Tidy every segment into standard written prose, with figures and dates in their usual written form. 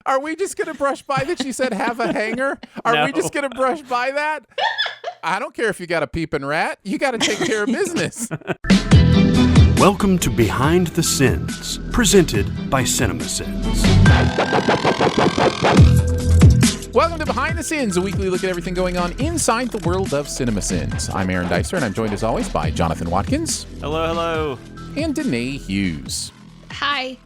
Are we just going to brush by that she said have a hanger? Are we just going to brush by that? I don't care if you got a peeping rat. You got to take care of business. Welcome to Behind the Sins, presented by CinemaSins. Welcome to Behind the Sins, a weekly look at everything going on inside the world of CinemaSins. I'm Aaron Dicer, and I'm joined as always by Jonathan Watkins. Hello, hello. And Danae Hughes. Hi.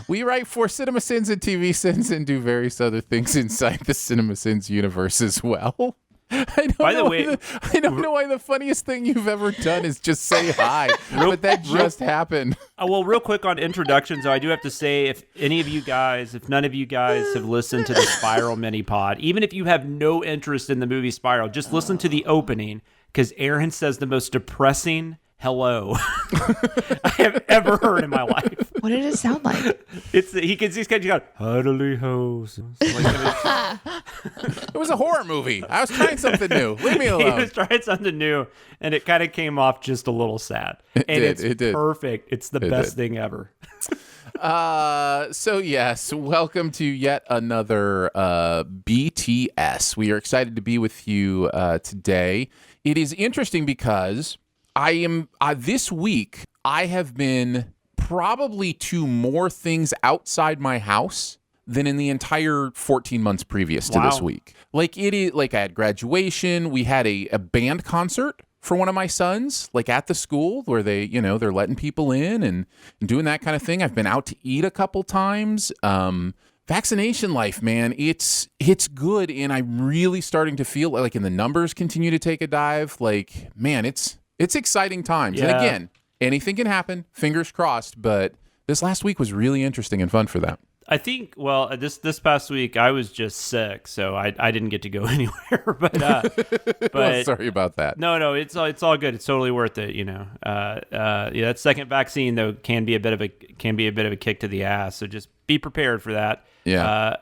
We write for CinemaSins and TV Sins and do various other things inside the CinemaSins universe as well. I don't know why the funniest thing you've ever done is just say hi, but that just happened. Well, real quick on introductions, though, I do have to say, if none of you guys have listened to the Spiral mini-pod, even if you have no interest in the movie Spiral, just listen to the opening, because Aaron says the most depressing hello I have ever heard in my life. What did it sound like? He's kind of huddly hoes. It was a horror movie. I was trying something new. Leave me alone. He was trying something new, and it kind of came off just a little sad. It did. Perfect. It's the best thing ever. So yes, welcome to yet another BTS. We are excited to be with you today. It is interesting because this week I have been probably to more things outside my house than in the entire 14 months previous to this week. Like I had graduation, we had a band concert for one of my sons, like at the school where they, they're letting people in and doing that kind of thing. I've been out to eat a couple times. Vaccination life, man, it's good. And I'm really starting to feel like, and the numbers continue to take a dive. Like, man, it's exciting times. Yeah. And again, anything can happen, fingers crossed, but this last week was really interesting and fun for that. I think, this past week I was just sick, so I didn't get to go anywhere. But well, sorry about that. No, it's all good. It's totally worth it. That second vaccine though can be a bit of a kick to the ass. So just be prepared for that. Yeah.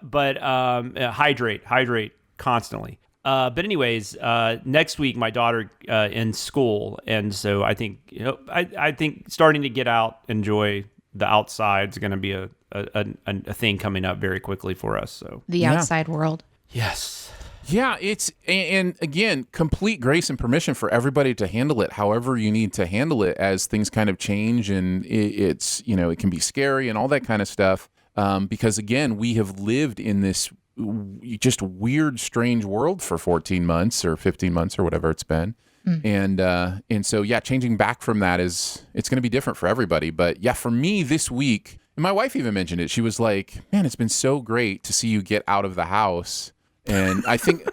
Hydrate constantly. But anyways, next week my daughter in school, and so I think I think starting to get out, enjoy the outside is going to be a thing coming up very quickly for us. So the outside world. Yes. Yeah, and again, complete grace and permission for everybody to handle it however you need to handle it as things kind of change, and it can be scary and all that kind of stuff. Because again, we have lived in this just weird, strange world for 14 months or 15 months or whatever it's been. And so, changing back from that it's going to be different for everybody. But yeah, for me this week, and my wife even mentioned it, she was like, man, it's been so great to see you get out of the house. And I think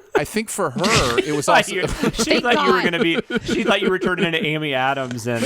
for her, it was also... She thought you were turning into Amy Adams and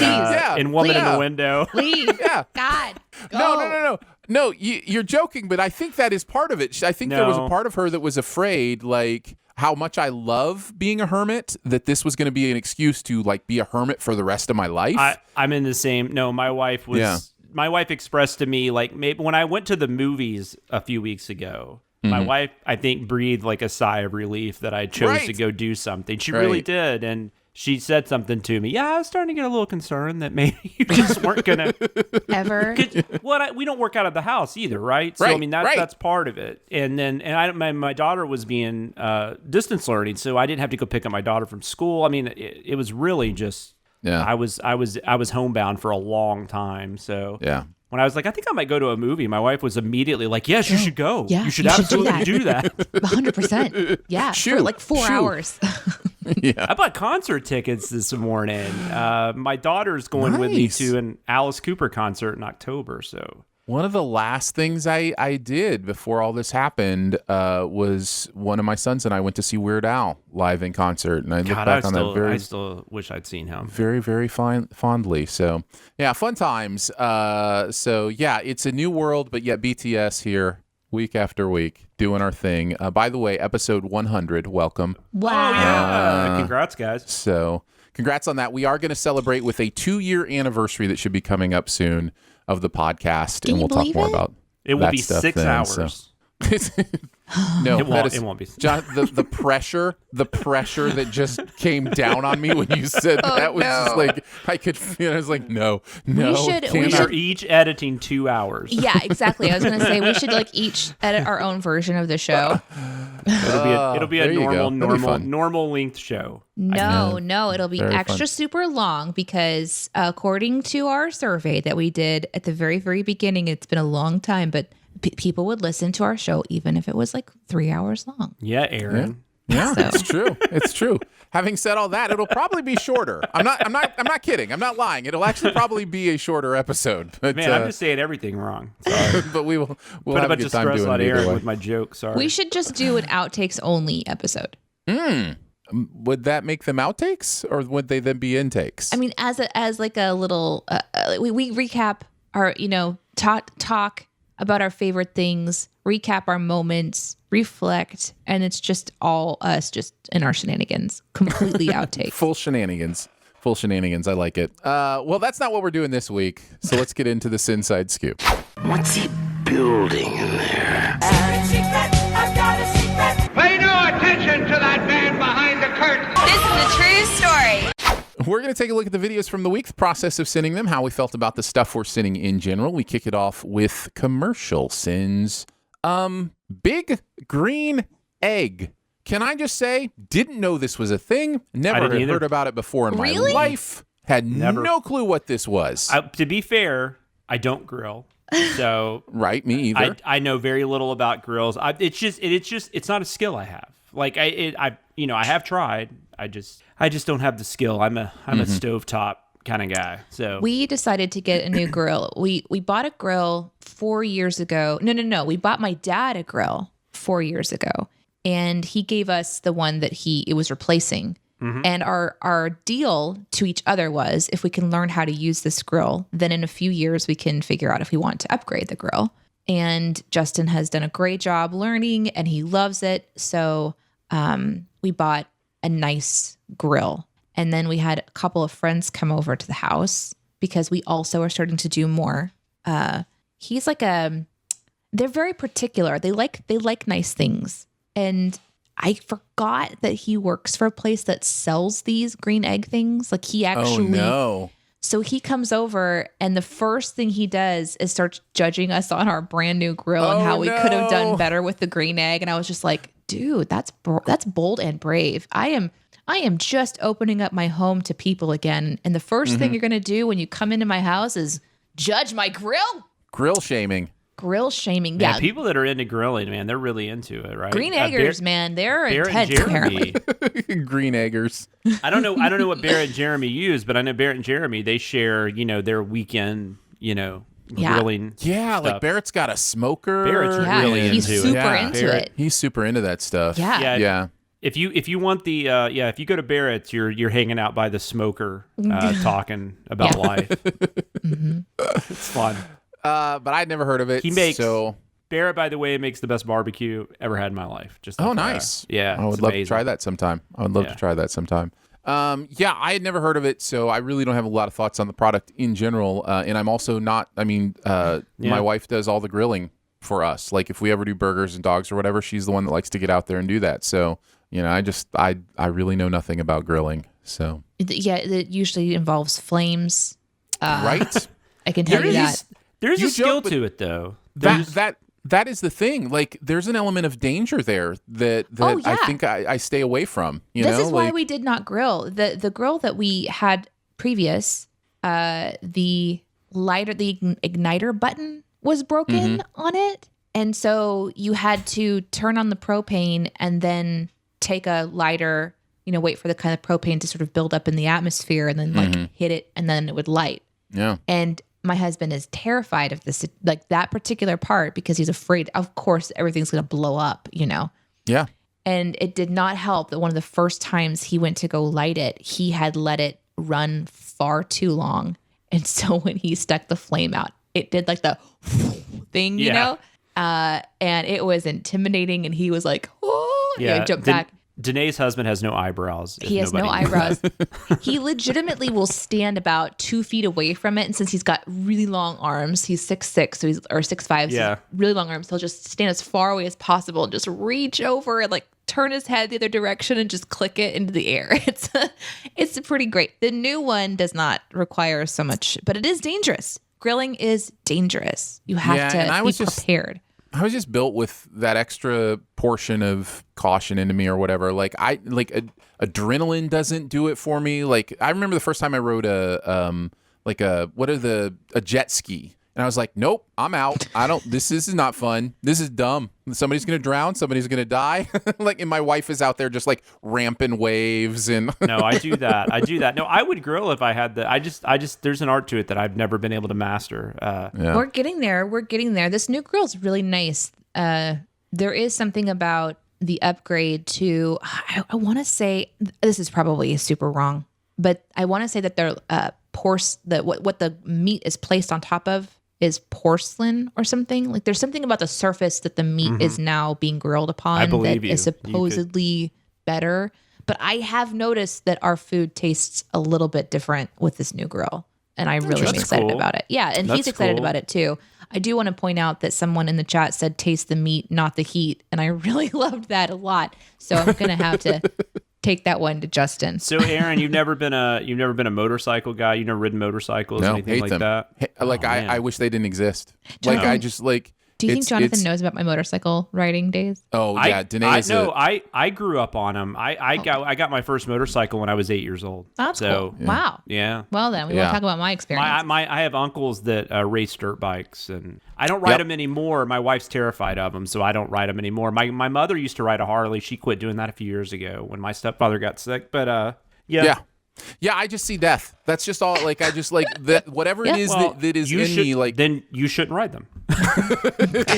in Woman in the Window. Please. Yeah. God. Go. No, you're joking, but I think that is part of it. I think there was a part of her that was afraid, like, how much I love being a hermit, that this was going to be an excuse to, like, be a hermit for the rest of my life. I'm in the same... No, my wife was... Yeah. My wife expressed to me, like, maybe when I went to the movies a few weeks ago, my wife, I think, breathed like a sigh of relief that I chose to go do something. She really did, and she said something to me. Yeah, I was starting to get a little concerned that maybe you just weren't going to... Ever? We don't work out of the house either, right? So, I mean, that's part of it. And then my daughter was being distance learning, so I didn't have to go pick up my daughter from school. I mean, it was really just... Yeah. I was homebound for a long time, so... Yeah. When I was like, I think I might go to a movie, my wife was immediately like, yes, you should go. Yeah, you should absolutely do that. 100%. Yeah, for like 4 hours. Yeah. I bought concert tickets this morning. My daughter's going with me to an Alice Cooper concert in October. So one of the last things I did before all this happened was one of my sons and I went to see Weird Al live in concert, and I look back on that I still wish I'd seen him very, very fondly. So yeah, fun times. So yeah, it's a new world, but yet BTS here week after week doing our thing. By the way, episode 100, welcome. Wow. Oh, yeah. Congrats, guys. So congrats on that. We are going to celebrate with a 2-year anniversary that should be coming up soon of the podcast, and we'll talk more about it will be 6 then, hours. So. No, It won't be. John, the pressure that just came down on me when you said that was just like I could feel. I was like, no. We should We're each editing 2 hours. Yeah, exactly. I was going to say we should like each edit our own version of the show. It'll be a normal length show. No, it'll be Very extra fun. super long because according to our survey that we did at the very, very beginning, it's been a long time, but people would listen to our show even if it was like 3 hours long. Yeah, Aaron. Yeah, So. it's true. It's true. Having said all that, it'll probably be shorter. I'm not kidding. I'm not lying. It'll actually probably be a shorter episode. But, Man, I'm just saying everything wrong. Sorry. but we'll Put have a bunch good of time stress doing on it either Aaron way. with my joke. Sorry. We should just do an outtakes only episode. Would that make them outtakes, or would they then be intakes? I mean, as like a little, we recap our, talk about our favorite things, recap our moments, reflect, and it's just all us just in our shenanigans, completely outtakes. Full shenanigans. I like it. Well, that's not what we're doing this week. So let's get into the SinSide Scoop. What's he building in there? Pay no attention to that man behind the curtain. This is a true story. We're going to take a look at the videos from the week, the process of sinning them, how we felt about the stuff we're sinning in general. We kick it off with commercial sins. Big green egg. Can I just say, didn't know this was a thing. Never didn't had either. heard about it before in Really? my life. Had Never. no clue what this was. To be fair, I don't grill, so Right, me either. I know very little about grills. It's not a skill I have. Like I have tried. I just don't have the skill. I'm a stovetop kind of guy. So We decided to get a new grill. We bought a grill 4 years ago. No. We bought my dad a grill 4 years ago, and he gave us the one that it was replacing. And our deal to each other was, if we can learn how to use this grill, then in a few years we can figure out if we want to upgrade the grill. And Justin has done a great job learning, and he loves it. So we bought a nice grill. And then we had a couple of friends come over to the house because we also are starting to do more. He's like they're very particular. They like nice things. And I forgot that he works for a place that sells these green egg things. Like he actually, oh, no. So he comes over, and the first thing he does is starts judging us on our brand new grill and how we could have done better with the green egg. And I was just like, dude, that's bold and brave. I am just opening up my home to people again. And the first thing you're going to do when you come into my house is judge my grill. Grill shaming. Grill shaming. yeah, Yeah. people that are into grilling, man, they're really into it, right? Green eggers, man, they're intense apparently. Green eggers. I don't know what Barrett and Jeremy use, but I know Barrett and Jeremy, they share, their weekend, grilling. Yeah, stuff. like Barrett's got a smoker. Barrett's Yeah, really he's into it. super Yeah. into Barrett. it. He's super into that stuff. Yeah. Yeah. If you want the if you go to Barrett's, you're hanging out by the smoker, talking about life. It's fun. But I'd never heard of it. He makes so. Barrett, by the way, makes the best barbecue ever had in my life. Just Oh, FYI. nice. Yeah, I would it's love to amazing. try that sometime. Yeah, I had never heard of it, so I really don't have a lot of thoughts on the product in general. And I'm also not. I mean, my wife does all the grilling for us. Like if we ever do burgers and dogs or whatever, she's the one that likes to get out there and do that. So I really know nothing about grilling. So Yeah, it usually involves flames. right. I can tell you that. There's You a skill joke, but to it, though. That is the thing. Like, there's an element of danger there that Oh, yeah. I think I stay away from. This is why we did not grill. The grill that we had previous, the igniter button was broken on it. And so you had to turn on the propane and then take a lighter, wait for the kind of propane to sort of build up in the atmosphere and then hit it and then it would light. Yeah. And my husband is terrified of this, like that particular part, because he's afraid, of course, everything's going to blow up, Yeah. And it did not help that one of the first times he went to go light it, he had let it run far too long. And so when he stuck the flame out, it did like the thing, and it was intimidating. And he was like, oh, Yeah. jumped back. Danae's husband has no eyebrows. He has no eyebrows. He legitimately will stand about 2 feet away from it. And since he's got really long arms, he's 6'6", so or 6'5", so he's really long arms. He'll just stand as far away as possible and just reach over and like turn his head the other direction and just click it into the air. It's pretty great. The new one does not require so much, but it is dangerous. Grilling is dangerous. You have to be prepared. I was just built with that extra portion of caution into me or whatever. Like adrenaline doesn't do it for me. Like I remember the first time I rode a jet ski, and I was like, nope, I'm out. This is not fun. This is dumb. Somebody's going to drown. Somebody's going to die. And my wife is out there just like ramping waves and. No, I do that. No, I would grill if I had I just, there's an art to it that I've never been able to master. We're getting there. This new grill is really nice. There is something about the upgrade to, I want to say, this is probably super wrong, but I want to say that they're what the meat is placed on top of is porcelain or something. Like there's something about the surface that the meat is now being grilled upon that is supposedly better. But I have noticed that our food tastes a little bit different with this new grill. And I really am excited about it. Yeah, and he's excited about it too. I do want to point out that someone in the chat said taste the meat, not the heat. And I really loved that a lot. So I'm going to have to take that one to Justin. So Aaron, you've never been a motorcycle guy? You've never ridden motorcycles or anything like that? I wish they didn't exist. Do you think Jonathan knows about my motorcycle riding days? Oh yeah, I grew up on them. I got my first motorcycle when I was 8 years old. That's cool. Yeah. Wow. Yeah. Well then, we won't talk about my experience. I have uncles that race dirt bikes, and I don't ride them anymore. My wife's terrified of them, so I don't ride them anymore. My mother used to ride a Harley. She quit doing that a few years ago when my stepfather got sick. But Yeah, I just see death. That's just all. Like I just like that. Whatever it is that is in me. Like then you shouldn't ride them.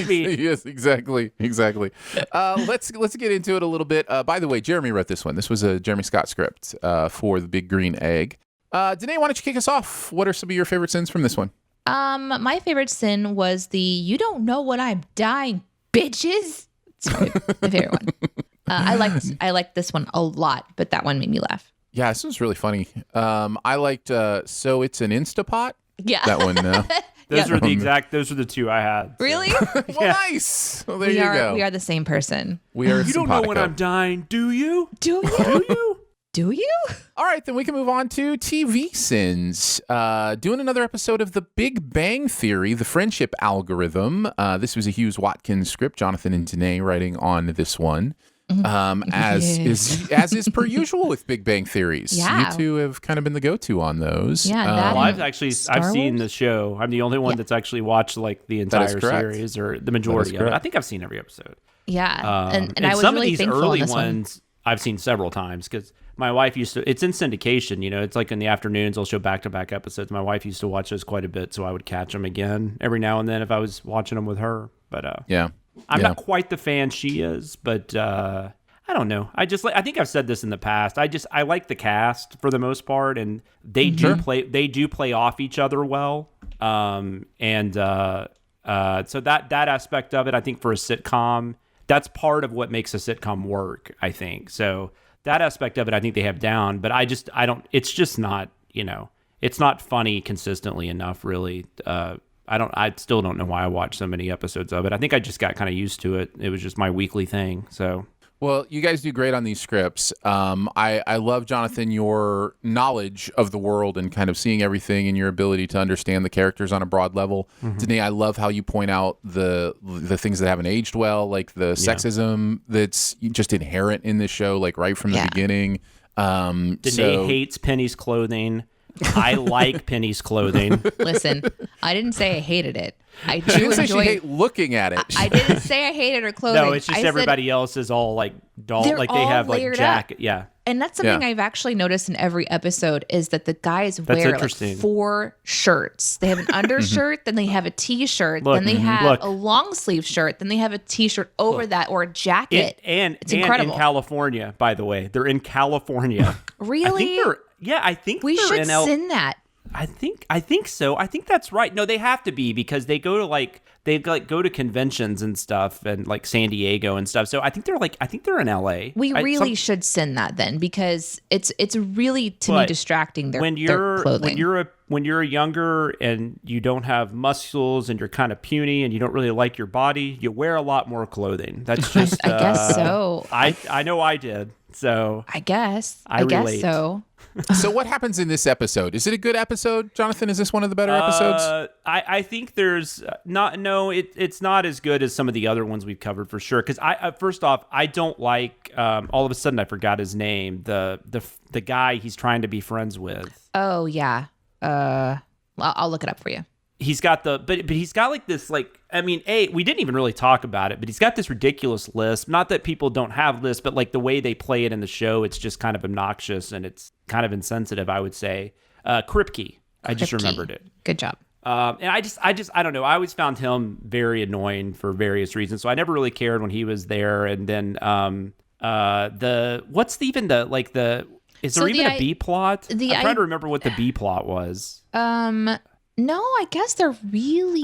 Yes, exactly. Let's get into it a little bit. By the way, Jeremy wrote this one. This was a Jeremy Scott script for the Big Green Egg. Danae, why don't you kick us off? What are some of your favorite sins from this one? My favorite sin was the "you don't know what I'm dying, bitches." It's my favorite one. I liked this one a lot, but that one made me laugh. Yeah, this was really funny. I liked so it's an Instapot. Yeah, that one. Those are the two I had. So. Really? Nice. Well, there you go. We are the same person. We are. You don't know when I'm dying, do you? Do you? Do you? All right, then we can move on to TV sins. Doing another episode of The Big Bang Theory, The Friendship Algorithm. This was a Hughes Watkins script. Jonathan and Danae writing on this one. As is per usual with Big Bang theories. Yeah. You two have kind of been the go-to on those. Yeah. I've seen the show. I'm the only one that's actually watched like the entire series or the majority of it. I think I've seen every episode. Yeah, and I was some really of these early ones I've seen several times because my wife used to. It's in syndication. You know, it's like in the afternoons they'll show back-to-back episodes. My wife used to watch those quite a bit, so I would catch them again every now and then if I was watching them with her. But I'm not quite the fan she is, but I don't know. I think I've said this in the past. I like the cast for the most part, and they do play off each other well. So that aspect of it, I think for a sitcom, that's part of what makes a sitcom work, I think. So that aspect of it, I think they have down, but it's just not, it's not funny consistently enough, really. I still don't know why I watched so many episodes of it. I think I just got kind of used to it. It was just my weekly thing. So, well, you guys do great on these scripts. I love, Jonathan, your knowledge of the world and kind of seeing everything and your ability to understand the characters on a broad level. Mm-hmm. Danae, I love how you point out the things that haven't aged well, like the sexism that's just inherent in this show, like right from the beginning. Danae hates Penny's clothing. I like Penny's clothing. Listen, I didn't say I hated it. I do she didn't enjoy say she hate looking at it. I didn't say I hated her clothing. No, it's just everybody else is all like doll, like they have like jacket. Yeah. And that's something I've actually noticed in every episode is that the guys wear like 4 shirts. They have an undershirt, then they have a t-shirt, then they have a long sleeve shirt, then they have a t-shirt over that or a jacket. It's incredible. In California, by the way. They're in California. Really? I think we they're should in send that. I think so. I think that's right. No, they have to be because they go to go to conventions and stuff and like San Diego and stuff. So I think they're in LA. We should send that then because it's really to me distracting their clothing. When you're younger and you don't have muscles and you're kind of puny and you don't really like your body, you wear a lot more clothing. That's just I guess so. I know I did. So I guess so. So what happens in this episode? Is it a good episode, Jonathan? Is this one of the better episodes? I think there's it's not as good as some of the other ones we've covered for sure. Because first off, I don't like all of a sudden I forgot his name. The guy he's trying to be friends with. Oh yeah. I'll look it up for you. He's got but he's got like this we didn't even really talk about it, but he's got this ridiculous lisp. Not that people don't have lisp, but like the way they play it in the show, it's just kind of obnoxious and it's kind of insensitive, I would say. Kripke. I just remembered it. Good job. And I don't know. I always found him very annoying for various reasons. So I never really cared when he was there. And then is there even a B plot? I'm trying to remember what the B plot was. No, I guess there really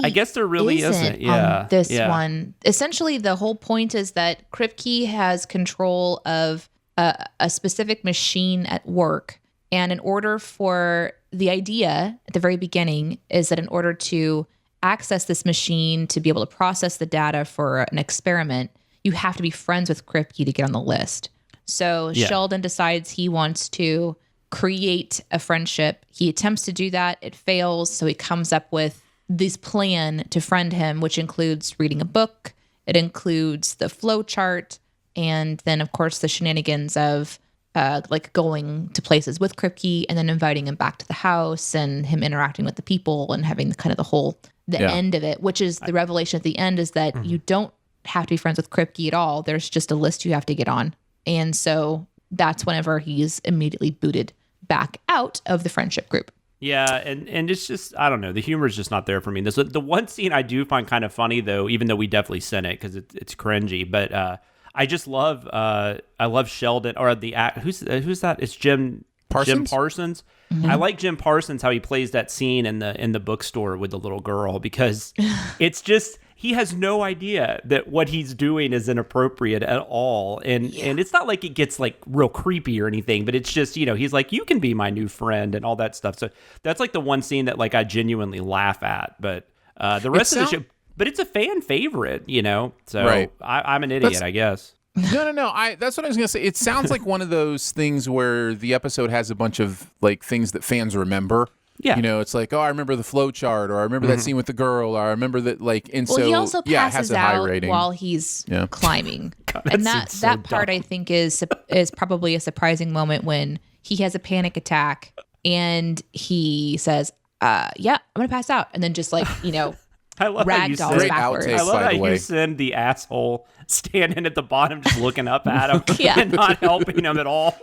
isn't. On this one. Essentially, the whole point is that Kripke has control of a specific machine at work. And in order for the idea at the very beginning is that in order to access this machine to be able to process the data for an experiment, you have to be friends with Kripke to get on the list. So Sheldon decides he wants to create a friendship. He attempts to do that. It fails. So he comes up with this plan to friend him, which includes reading a book. It includes the flow chart. And then, of course, the shenanigans of going to places with Kripke and then inviting him back to the house and him interacting with the people and having the end of it, which is the revelation at the end is that you don't have to be friends with Kripke at all. There's just a list you have to get on. And so that's whenever he's immediately booted back out of the friendship group. Yeah, and it's just, I don't know, the humor is just not there for me. The one scene I do find kind of funny, though, even though we definitely sent it because it's cringy, but I just love Sheldon, or who's that? It's Jim Parsons. Jim Parsons. Mm-hmm. I like Jim Parsons, how he plays that scene in the bookstore with the little girl, because it's just, he has no idea that what he's doing is inappropriate at all. And it's not like it gets like real creepy or anything, but it's just, he's like, you can be my new friend and all that stuff. So that's like the one scene that like I genuinely laugh at, but the rest of the show, but it's a fan favorite, so right. I'm an idiot, I guess. No. That's what I was going to say. It sounds like one of those things where the episode has a bunch of like things that fans remember. Yeah. It's like, I remember the flow chart, or I remember that scene with the girl, or I remember that, like, and so, he also passes it has a high out rating while he's climbing. God, and that part, I think, is probably a surprising moment when he has a panic attack and he says, I'm going to pass out. And then just like, I love ragdolls backwards. I love how you send the asshole standing at the bottom just looking up at him and not helping him at all.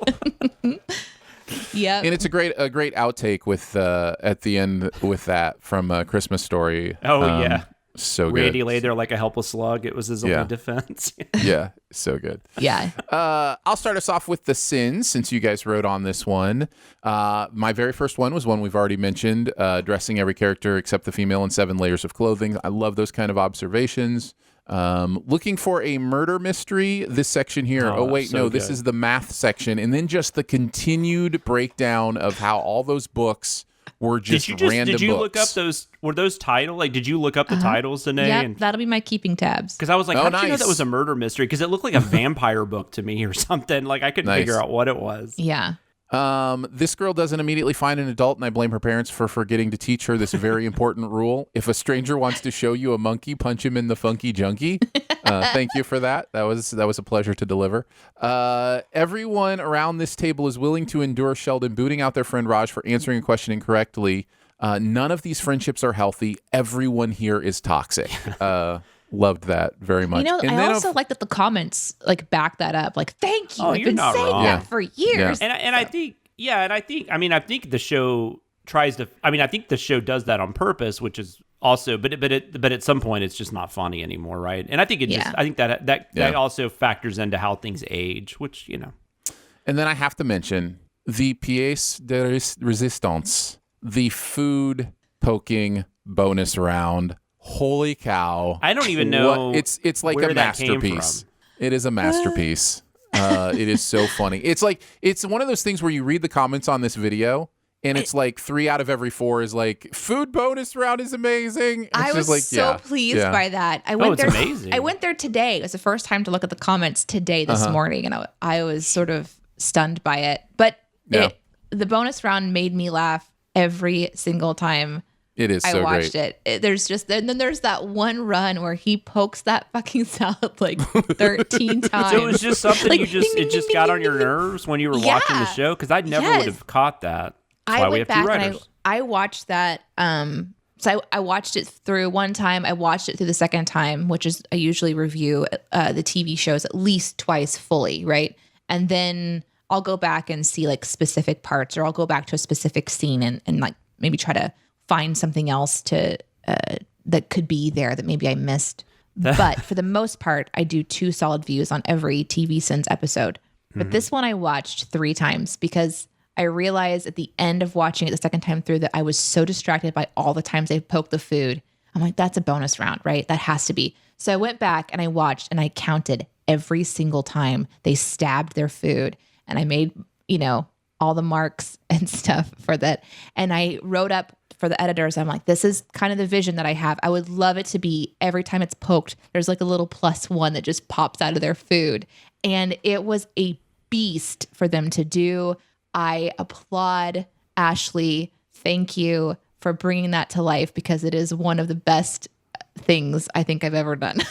Yeah, and it's a great outtake with at the end with that from Christmas Story. Oh yeah, so good. Randy lay there like a helpless slug. It was his only defense. Yeah, so good. Yeah. I'll start us off with the sins since you guys wrote on this one. My very first one was one we've already mentioned: dressing every character except the female in 7 layers of clothing. I love those kind of observations. Looking for a murder mystery, this section here. This is the math section. And then just the continued breakdown of how all those books were just random Did you books. look up those titles? Like, did you look up the titles, Danae? Yeah, that'll be my keeping tabs. Because I was like, how did you know that was a murder mystery? Because it looked like a vampire book to me or something. Like, I couldn't figure out what it was. Yeah. This girl doesn't immediately find an adult, and I blame her parents for forgetting to teach her this very important rule. If a stranger wants to show you a monkey, punch him in the funky junkie. Thank you for that. That was a pleasure to deliver. Everyone around this table is willing to endure Sheldon booting out their friend Raj for answering a question incorrectly. None of these friendships are healthy. Everyone here is toxic. Loved that very much. And I also like that the comments like back that up. Like, thank you. I've been saying that for years. Yeah. I think the show tries to. I mean, I think the show does that on purpose, which is also. But at some point, it's just not funny anymore, right? And I think I think that also factors into how things age, which And then I have to mention the pièce de résistance. the food poking bonus round. Holy cow. I don't even know. It's like where a that came masterpiece. from. It is a masterpiece. It is so funny. It's one of those things where you read the comments on this video and it's like 3 out of every 4 is like, food bonus round is amazing. It's I was just so pleased by that. I went it's there. amazing. I went there today. It was the first time to look at the comments today, this morning, and I was sort of stunned by it. But the bonus round made me laugh every single time. It is so I watched great. it. And then there's that one run where he pokes that fucking salad like 13 times. So it was just something Like, it just got on your nerves when you were watching the show? Because I never would have caught that. That's why we have 2 writers. And I watched that. So I watched it through one time. I watched it through the second time, which is I usually review the TV shows at least twice fully, right? And then I'll go back and see like specific parts, or I'll go back to a specific scene and like maybe try to find something else to that could be there that maybe I missed. But for the most part, I do 2 solid views on every TV Sins episode. But this one I watched 3 times because I realized at the end of watching it the second time through that I was so distracted by all the times they poked the food. I'm like, that's a bonus round, right? That has to be. So I went back and I watched and I counted every single time they stabbed their food. And I made, all the marks and stuff for that. And I wrote up for the editors, I'm like, this is kind of the vision that I have. I would love it to be every time it's poked, there's like a little +1 that just pops out of their food. And it was a beast for them to do. I applaud Ashley. Thank you for bringing that to life because it is one of the best things I think I've ever done.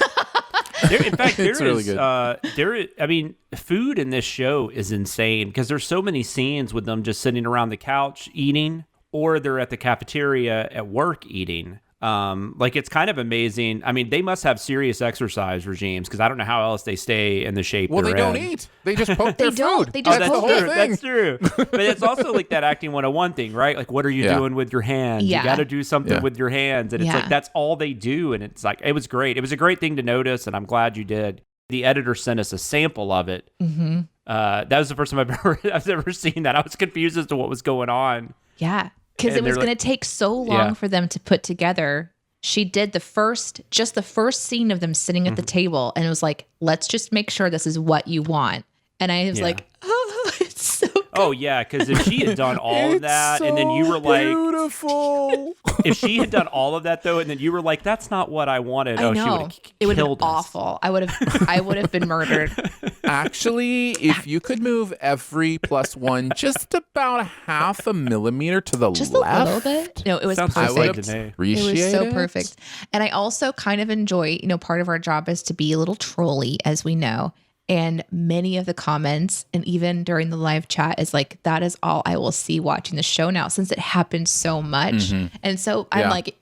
In fact, It's really good. I mean, food in this show is insane because there's so many scenes with them just sitting around the couch eating, or they're at the cafeteria at work eating. Like it's kind of amazing. I mean, they must have serious exercise regimes because I don't know how else they stay in the shape Well, they're they don't in. eat. They just poke their food. They just That's the poke whole it. thing. That's true. But it's also like that acting 101 thing, right? Like, what are you doing with your hands? Yeah. You got to do something with your hands. And it's like, that's all they do. And it's like, it was great. It was a great thing to notice. And I'm glad you did. The editor sent us a sample of it. Mm-hmm. That was the first time I've ever seen that. I was confused as to what was going on. Yeah. Because it was going to take so long for them to put together. She did the first scene of them sitting at the table, and it was like, let's just make sure this is what you want. And I was like, oh, it's so good. Oh, yeah, because if she had done all of that, and then you were like, beautiful. If she had done all of that, though, and then you were like, that's not what I wanted. I know. She would have it would have killed been us. awful. I would have been murdered. Actually, if you could move every +1 just about 0.5 millimeter to the Just left, a little bit. No, it was Sounds I so would perfect. good to me. It appreciate was so perfect. And I also kind of enjoy, part of our job is to be a little trolly, as we know. And many of the comments, and even during the live chat, is like, that is all I will see watching the show now, since it happens so much. And so I'm like,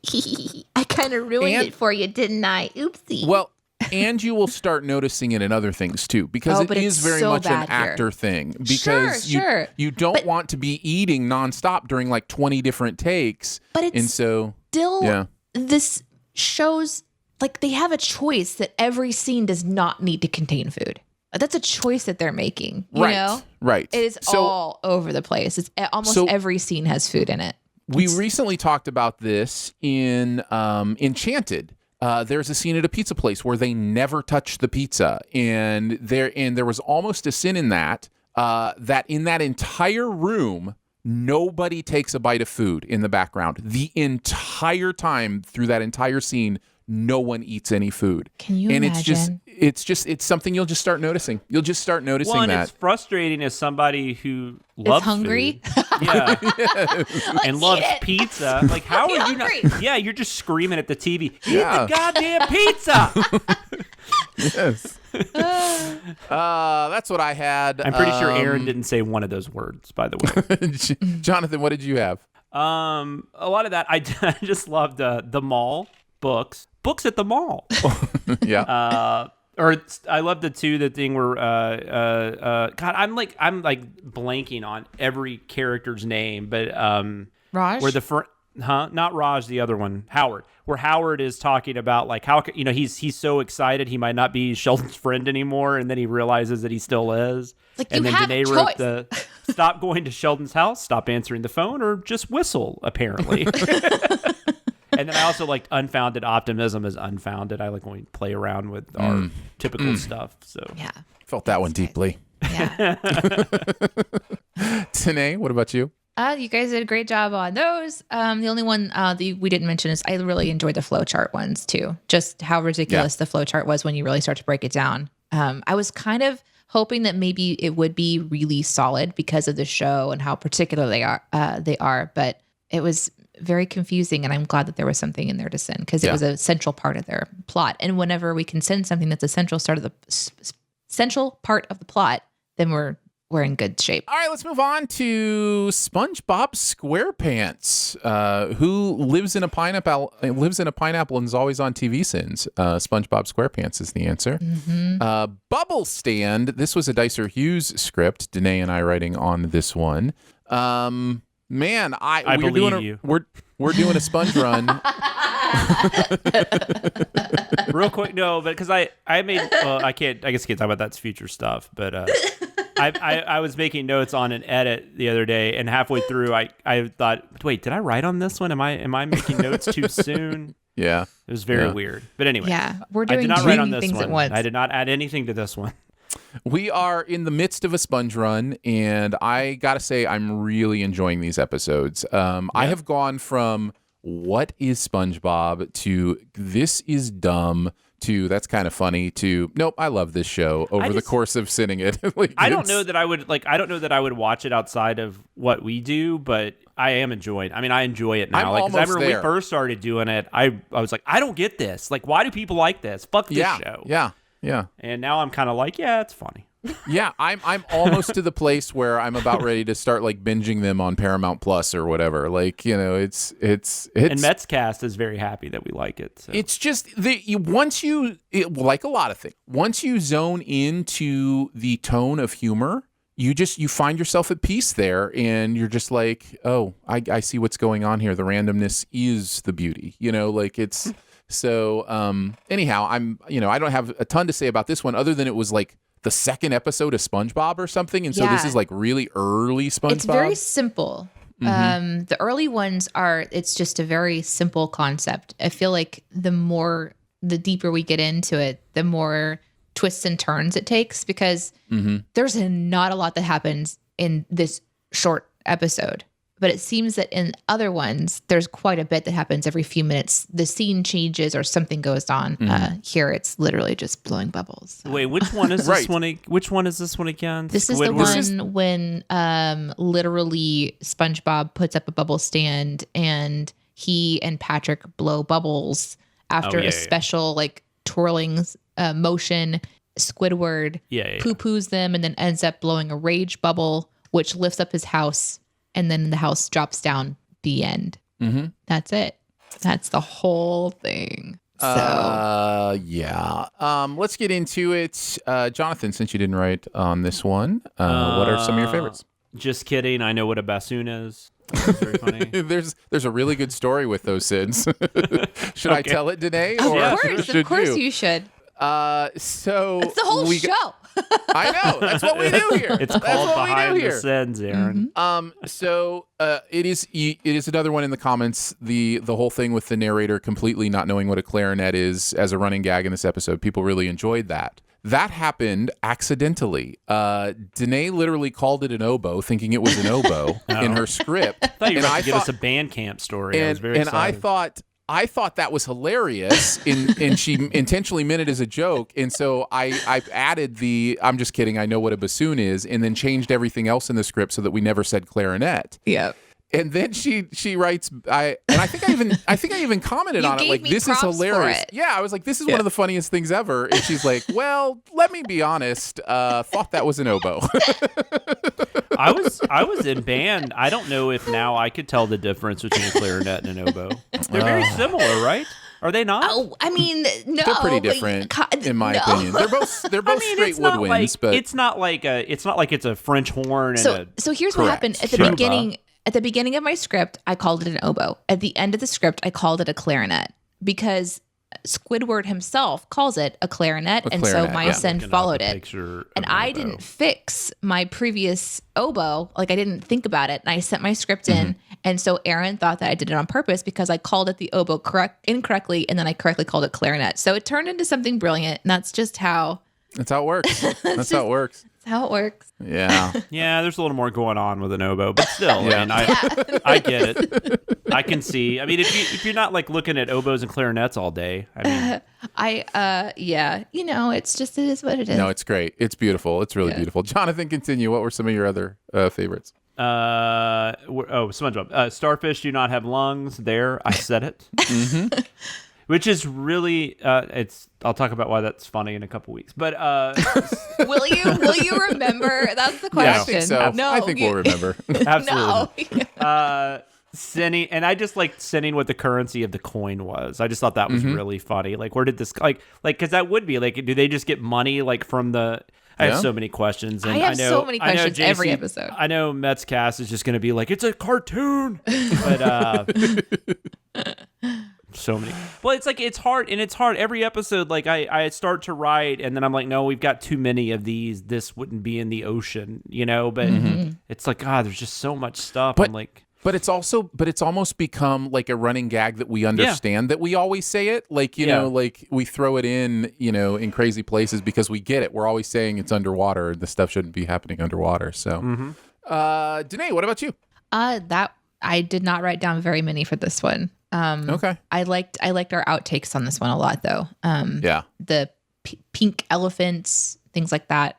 I kind of ruined it for you, didn't I? Oopsie. Well, and you will start noticing it in other things too, because it but is it's very so much an bad here. actor thing. Because Sure. you don't want to be eating nonstop during like 20 different takes. But it's and so still, this shows, like, they have a choice that every scene does not need to contain food. That's a choice that they're making, you know? Right. It is all over the place. It's almost every scene has food in it. We recently talked about this in Enchanted. There's a scene at a pizza place where they never touch the pizza, and there was almost a sin in that in that entire room, nobody takes a bite of food in the background. The entire time through that entire scene, no one eats any food. Can you imagine? It's something you'll just start noticing. You'll just start noticing One, that. it's frustrating as somebody who loves hungry. food. Yeah. And loves pizza. Like, how are you hungry. not? Yeah, you're just screaming at the TV. Eat Yeah. the goddamn pizza. Yes. That's what I had. I'm pretty sure Aaron didn't say one of those words, by the way. Jonathan, what did you have? A lot of that. I just loved the mall books at the mall. Yeah. I love the thing where God, I'm like blanking on every character's name, but Raj? where not Raj, the other one, Howard, where Howard is talking about like how he's so excited he might not be Sheldon's friend anymore, and then he realizes that he still is. Like, and you then have Danae a wrote choice. stop going to Sheldon's house, stop answering the phone, or just whistle, apparently. And then I also liked unfounded optimism as unfounded. I like when we play around with our typical stuff. So Yeah. Felt that one deeply. Yeah. Tanae, what about you? You guys did a great job on those. The only one that we didn't mention is I really enjoyed the flowchart ones too. Just how ridiculous the flowchart was when you really start to break it down. I was kind of hoping that maybe it would be really solid because of the show and how particular they are, but it was very confusing, and I'm glad that there was something in there to send because it was a central part of their plot. And whenever we can send something that's a central part of the plot, then we're in good shape. All right, let's move on to SpongeBob SquarePants, who lives in a pineapple and is always on TV sins. SpongeBob SquarePants is the answer. Bubblestand. This was a Dicer Hughes script. Danae and I writing on this one. Man, I believe you. We're doing a sponge run. Real quick, no, but because I made, well, I guess I can't talk about that's future stuff, but I was making notes on an edit the other day, and halfway through, I thought, wait, did I write on this one? Am I making notes too soon? Yeah, it was very weird. But anyway, we're doing I did not write on this things one. at once. I did not add anything to this one. We are in the midst of a sponge run, and I gotta say, I'm really enjoying these episodes. I have gone from what is SpongeBob to this is dumb to that's kind of funny to nope, I love this show over the course of sitting it. I don't know that I would watch it outside of what we do, but I am enjoying. I mean, I enjoy it now. I'm 'cause I remember when we first started doing it, I was like, I don't get this. Like, why do people like this? Fuck this show. Yeah. And now I'm kind of like, yeah, it's funny. Yeah, I'm almost to the place where I'm about ready to start like binging them on Paramount Plus or whatever. Like, you know, it's and Metscast is very happy that we like it. So. It's just like a lot of things. Once you zone into the tone of humor, you find yourself at peace there, and you're just like, oh, I see what's going on here. The randomness is the beauty, you know, like it's. So anyhow, I don't have a ton to say about this one other than it was like the second episode of SpongeBob or something. And so this is like really early SpongeBob. It's very simple. The early ones it's just a very simple concept. I feel like the deeper we get into it, the more twists and turns it takes because there's not a lot that happens in this short episode. But it seems that in other ones, there's quite a bit that happens every few minutes. The scene changes or something goes on. Here, it's literally just blowing bubbles. So. Wait, which one is this one? Which one is this one again? This is the one when literally SpongeBob puts up a bubble stand and he and Patrick blow bubbles after a special like twirling motion. Squidward poo-poos them and then ends up blowing a rage bubble, which lifts up his house. And then the house drops down. The end. That's it. That's the whole thing. So let's get into it. Jonathan, since you didn't write on this one, what are some of your favorites? Just kidding. I know what a bassoon is. That's very funny. There's a really good story with those Sids. Should I tell it, Danae? Of course you should. So it's the whole show. I know. That's what we do here. It's called Behind the Scenes, Aaron. So it is another one in the comments. The whole thing with the narrator completely not knowing what a clarinet is as a running gag in this episode. People really enjoyed that. That happened accidentally. Danae literally called it an oboe, thinking it was an oboe in her script. I thought you were going to give us a Bandcamp story. I was very excited. I thought that was hilarious, and she intentionally meant it as a joke, and so I added I'm just kidding, I know what a bassoon is, and then changed everything else in the script so that we never said clarinet. Yeah. And then she writes, I think I even commented on it, like, this is hilarious. Yeah, I was like, this is one of the funniest things ever. And she's like, well, let me be honest, thought that was an oboe. I was in band. I don't know if now I could tell the difference between a clarinet and an oboe. They're very similar, right? Are they not? Oh, I mean, no. They're pretty different, in my opinion. They're both straight woodwinds, but it's not like it's a French horn. So here's what happened at the beginning. At the beginning of my script, I called it an oboe. At the end of the script, I called it a clarinet because Squidward himself calls it a clarinet, and clarinet, so my yeah. son Looking up followed a it. picture of And an I oboe. didn't fix my previous oboe. Like, I didn't think about it. And I sent my script in. And so Aaron thought that I did it on purpose because I called it the oboe incorrectly. And then I correctly called it clarinet. So it turned into something brilliant. And that's just how That's how it works. That's how it works. that's how it works. Yeah. Yeah, there's a little more going on with an oboe, but still, Yeah. I mean, I get it. I can see. I mean, if you're not like looking at oboes and clarinets all day, I mean, Yeah, it's just, it is what it is. No, it's great. It's beautiful. It's really beautiful. Jonathan, continue. What were some of your other favorites? SpongeBob. Starfish do not have lungs. There, I said it. Which is really, I'll talk about why that's funny in a couple weeks. But Will you remember? That's the Yeah, I question. think so. No, I think we'll remember. absolutely. No. Sending, and I just liked sending what the currency of the coin was. I just thought that was really funny. Like, where did this because that would be like, do they just get money like from the? I have so many questions. And I have so many questions every JC episode. I know Mets cast is just going to be like, it's a cartoon, but so many. Well, it's like it's hard every episode. Like I start to write, and then I'm like, no, we've got too many of these. This wouldn't be in the ocean, But it's like, there's just so much stuff. I'm like. But it's almost become like a running gag that we understand that we always say it. Like, you know, like we throw it in crazy places because we get it. We're always saying it's underwater. The stuff shouldn't be happening underwater. So, Danae, what about you? That I did not write down very many for this one. Okay. I liked our outtakes on this one a lot, though. The pink elephants, things like that.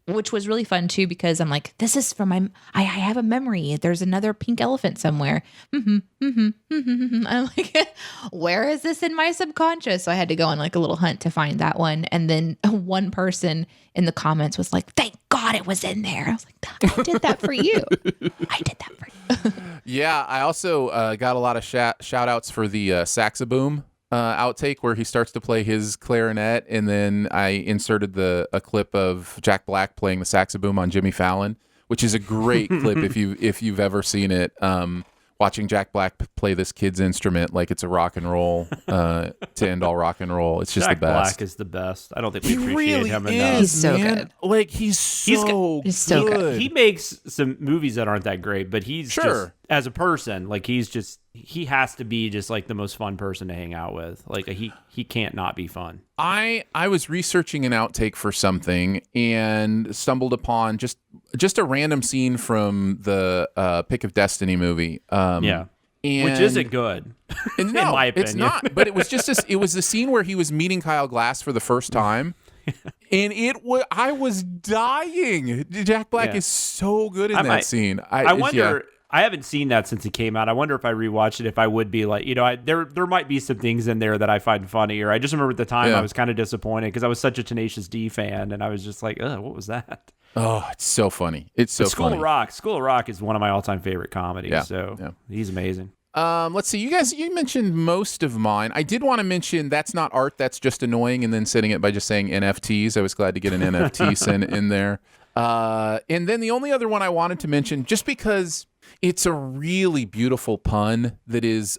Which was really fun too, because I'm like, this is from I have a memory. There's another pink elephant somewhere. I'm like, where is this in my subconscious? So I had to go on like a little hunt to find that one. And then one person in the comments was like, thank God it was in there. I was like, I did that for you. I did that for you. Yeah, I also got a lot of shout outs for the Saxaboom outtake where he starts to play his clarinet, and then I inserted a clip of Jack Black playing the saxoboom on Jimmy Fallon, which is a great clip if you've ever seen it. Watching Jack Black play this kid's instrument like it's a rock and roll to end all rock and roll. It's just Jack the best. Black is the best. I don't think we appreciate really him is, enough. He's so man. good. Like he's so good. He makes some movies that aren't that great, but he's just, as a person, like he has to be just like the most fun person to hang out with. Like he can't not be fun. I was researching an outtake for something and stumbled upon just a random scene from the Pick of Destiny movie. Which isn't good. No, in my opinion. It's not. But it was just it was the scene where he was meeting Kyle Glass for the first time. And I was dying. Jack Black is so good in that scene. I wonder. I haven't seen that since it came out. I wonder if I rewatched it, if I would be like, there might be some things in there that I find funny. Or I just remember at the time I was kind of disappointed because I was such a Tenacious D fan, and I was just like, what was that? Oh, it's so funny. It's so School funny. School of Rock is one of my all-time favorite comedies. He's amazing. Let's see. You mentioned most of mine. I did want to mention That's Not Art, That's Just Annoying, and then setting it by just saying NFTs. I was glad to get an NFT sent in there. And then the only other one I wanted to mention, just because it's a really beautiful pun that is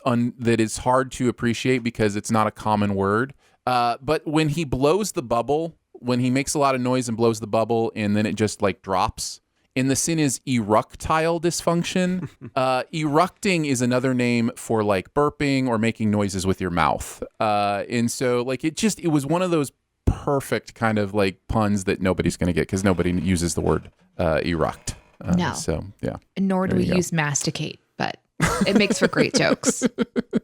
hard to appreciate because it's not a common word. But when he blows the bubble, when he makes a lot of noise and blows the bubble, and then it just like drops. And the sin is eructile dysfunction. Eructing is another name for like burping or making noises with your mouth. And so like it was one of those perfect kind of like puns that nobody's going to get because nobody uses the word eruct. No. So yeah. Nor do we use masticate, but it makes for great jokes.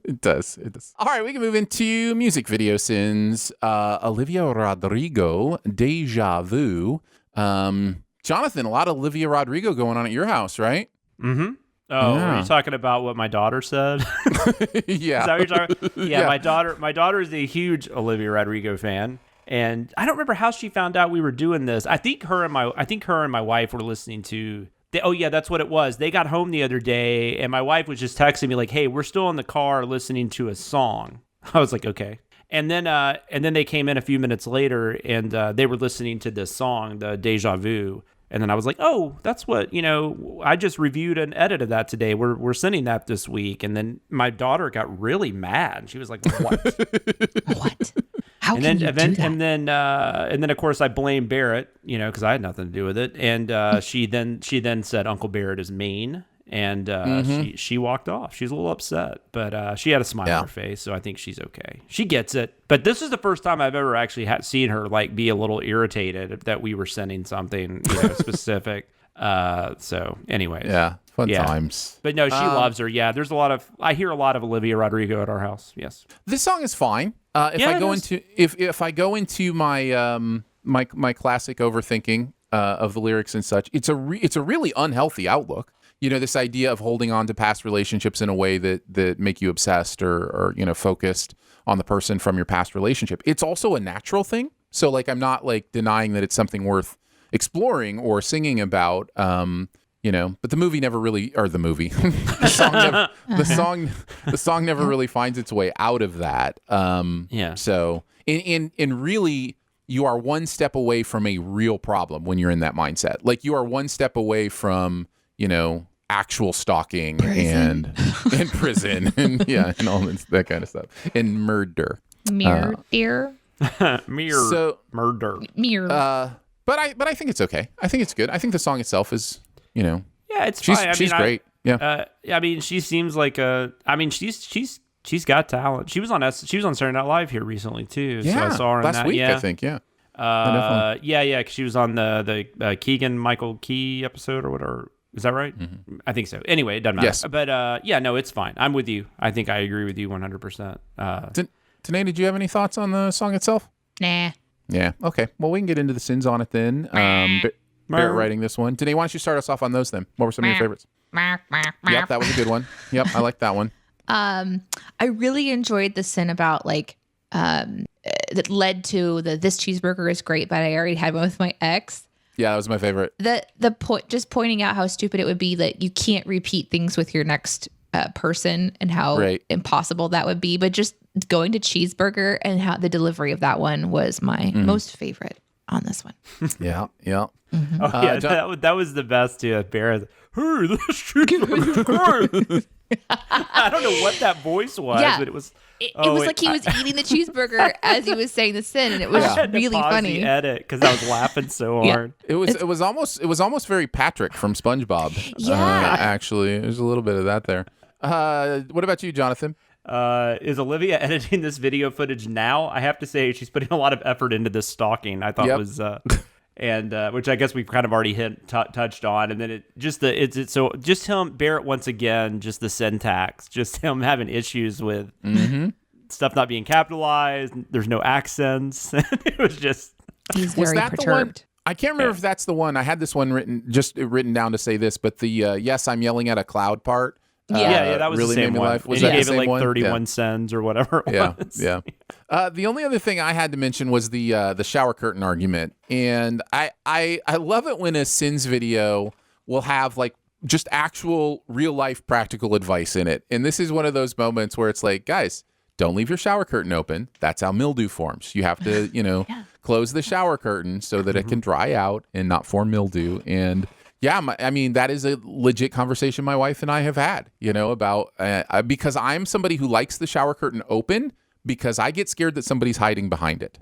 It does. All right, we can move into music video sins. Olivia Rodrigo, Deja Vu. Jonathan, a lot of Olivia Rodrigo going on at your house, right? Mm-hmm. Oh, are you talking about what my daughter said? Yeah. Is that what you're talking? Yeah, my daughter is a huge Olivia Rodrigo fan. And I don't remember how she found out we were doing this. I think her and my wife were listening to. That's what it was. They got home the other day, and my wife was just texting me like, "Hey, we're still in the car listening to a song." I was like, "Okay." And then they came in a few minutes later, and they were listening to this song, the Deja Vu. And then I was like, oh, that's what, I just reviewed an edit of that today. We're sending that this week. And then my daughter got really mad. She was like, what? What? How can you do that? And then of course I blamed Barrett, because I had nothing to do with it. And she then said Uncle Barrett is mean. And she walked off. She's a little upset, but she had a smile on her face, so I think she's okay. She gets it. But this is the first time I've ever actually seen her like be a little irritated that we were sending something specific. So, anyways, fun times. But no, she loves her. Yeah, I hear a lot of Olivia Rodrigo at our house. Yes, this song is fine. If I go into my my classic overthinking of the lyrics and such, it's a really unhealthy outlook. This idea of holding on to past relationships in a way that make you obsessed or focused on the person from your past relationship. It's also a natural thing. So like, I'm not like denying that it's something worth exploring or singing about. But the movie never really, or the movie, the song never really finds its way out of that. So in really, you are one step away from a real problem when you're in that mindset. Like you are one step away from, actual stalking and prison and all that kind of stuff and murder. Murder. But I think it's okay. I think it's good. I think the song itself is, it's fine. She's great. She seems like she's got talent. She was on Saturday Night Live here recently too. So I saw her last week. I think. Yeah. Cause she was on the Keegan Michael Key episode or whatever. Is that right? Mm-hmm. I think so. Anyway, it doesn't matter. Yes. But no, it's fine. I'm with you. I think I agree with you 100%. Danae, did you have any thoughts on the song itself? Nah. Yeah. Okay. Well, we can get into the sins on it then. Barrett writing this one. Danae, why don't you start us off on those then? What were some of your favorites? Yep, that was a good one. Yep, I like that one. I really enjoyed the sin about that led to this cheeseburger is great, but I already had one with my ex. Yeah, that was my favorite. The point, just pointing out how stupid it would be that you can't repeat things with your next person and how impossible that would be. But just going to cheeseburger and how the delivery of that one was my most favorite on this one. Yeah. Mm-hmm. Oh, yeah, that was the best too. Barrett, hey, this cheeseburger is great. I don't know what that voice was, but it was. It was like he was eating the cheeseburger as he was saying the sin, and it was really funny. The edit because I was laughing so hard. It was almost very Patrick from SpongeBob. Yeah, actually, there's a little bit of that there. What about you, Jonathan? Is Olivia editing this video footage now? I have to say she's putting a lot of effort into this stalking. I thought was. And which I guess we've kind of already touched on, and then so just him Barrett once again, just the syntax, just him having issues with stuff not being capitalized. There's no accents. It was just he's very perturbed. The one? I can't remember if that's the one. I had this one written down to say this, but the yes, I'm yelling at a cloud part. That was really the same made me one. laugh. Was and that he gave it like one? 31 cents or whatever it was. Yeah. The only other thing I had to mention was the shower curtain argument, and I love it when a Sins video will have like just actual real life practical advice in it, and this is one of those moments where it's like, guys, don't leave your shower curtain open. That's how mildew forms. You have to close the shower curtain so that it can dry out and not form mildew. And yeah, I mean, that is a legit conversation my wife and I have had, about because I'm somebody who likes the shower curtain open because I get scared that somebody's hiding behind it.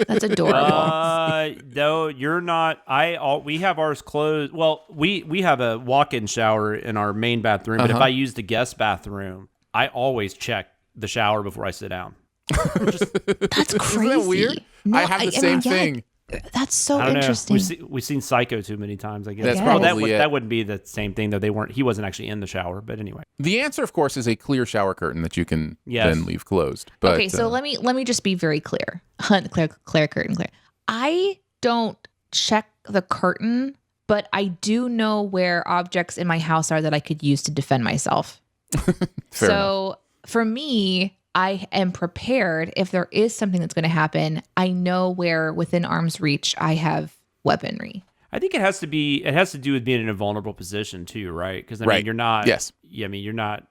That's adorable. No, you're not. We have ours closed. Well, we have a walk-in shower in our main bathroom, but if I use the guest bathroom, I always check the shower before I sit down. That's crazy. Isn't that weird? No, I have the same thing. That's so interesting. We've seen Psycho too many times, I guess. That's probably that wouldn't be the same thing, though. He wasn't actually in the shower, but anyway. The answer, of course, is a clear shower curtain that you can then leave closed. But, okay, so let me just be very clear. Clear curtain. I don't check the curtain, but I do know where objects in my house are that I could use to defend myself. Fair enough. For me, I am prepared if there is something that's going to happen. I know where within arm's reach I have weaponry. I think it has to do with being in a vulnerable position too, right? Because I mean, you're not. Yes. Yeah, I mean, you're not.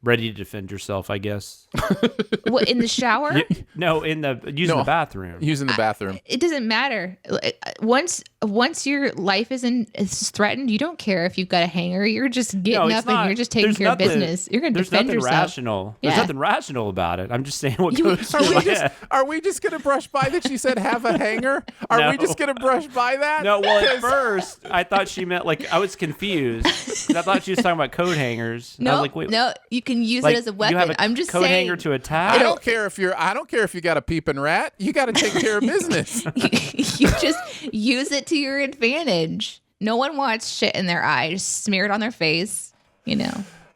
ready to defend yourself, I guess. What, in the shower? No, using the bathroom. Using the bathroom. It doesn't matter. Once your life is threatened, you don't care if you've got a hanger. You're just getting up and you're just taking care of business. You're going to defend yourself. Rational. Yeah. There's nothing rational about it. I'm just saying what goes through my head. Are we just going to brush by that she said have a hanger? Are we just going to brush by that? No, well, at first, I thought she meant, like, I was confused. 'Cause I thought she was talking about coat hangers. No, I was like, wait, no, you can use like, it as a weapon. You have a I'm just coat saying. hanger to attack. I don't care if you got a peeping rat. You got to take care of business. You just use it to your advantage. No one wants shit in their eye. Just smear it on their face,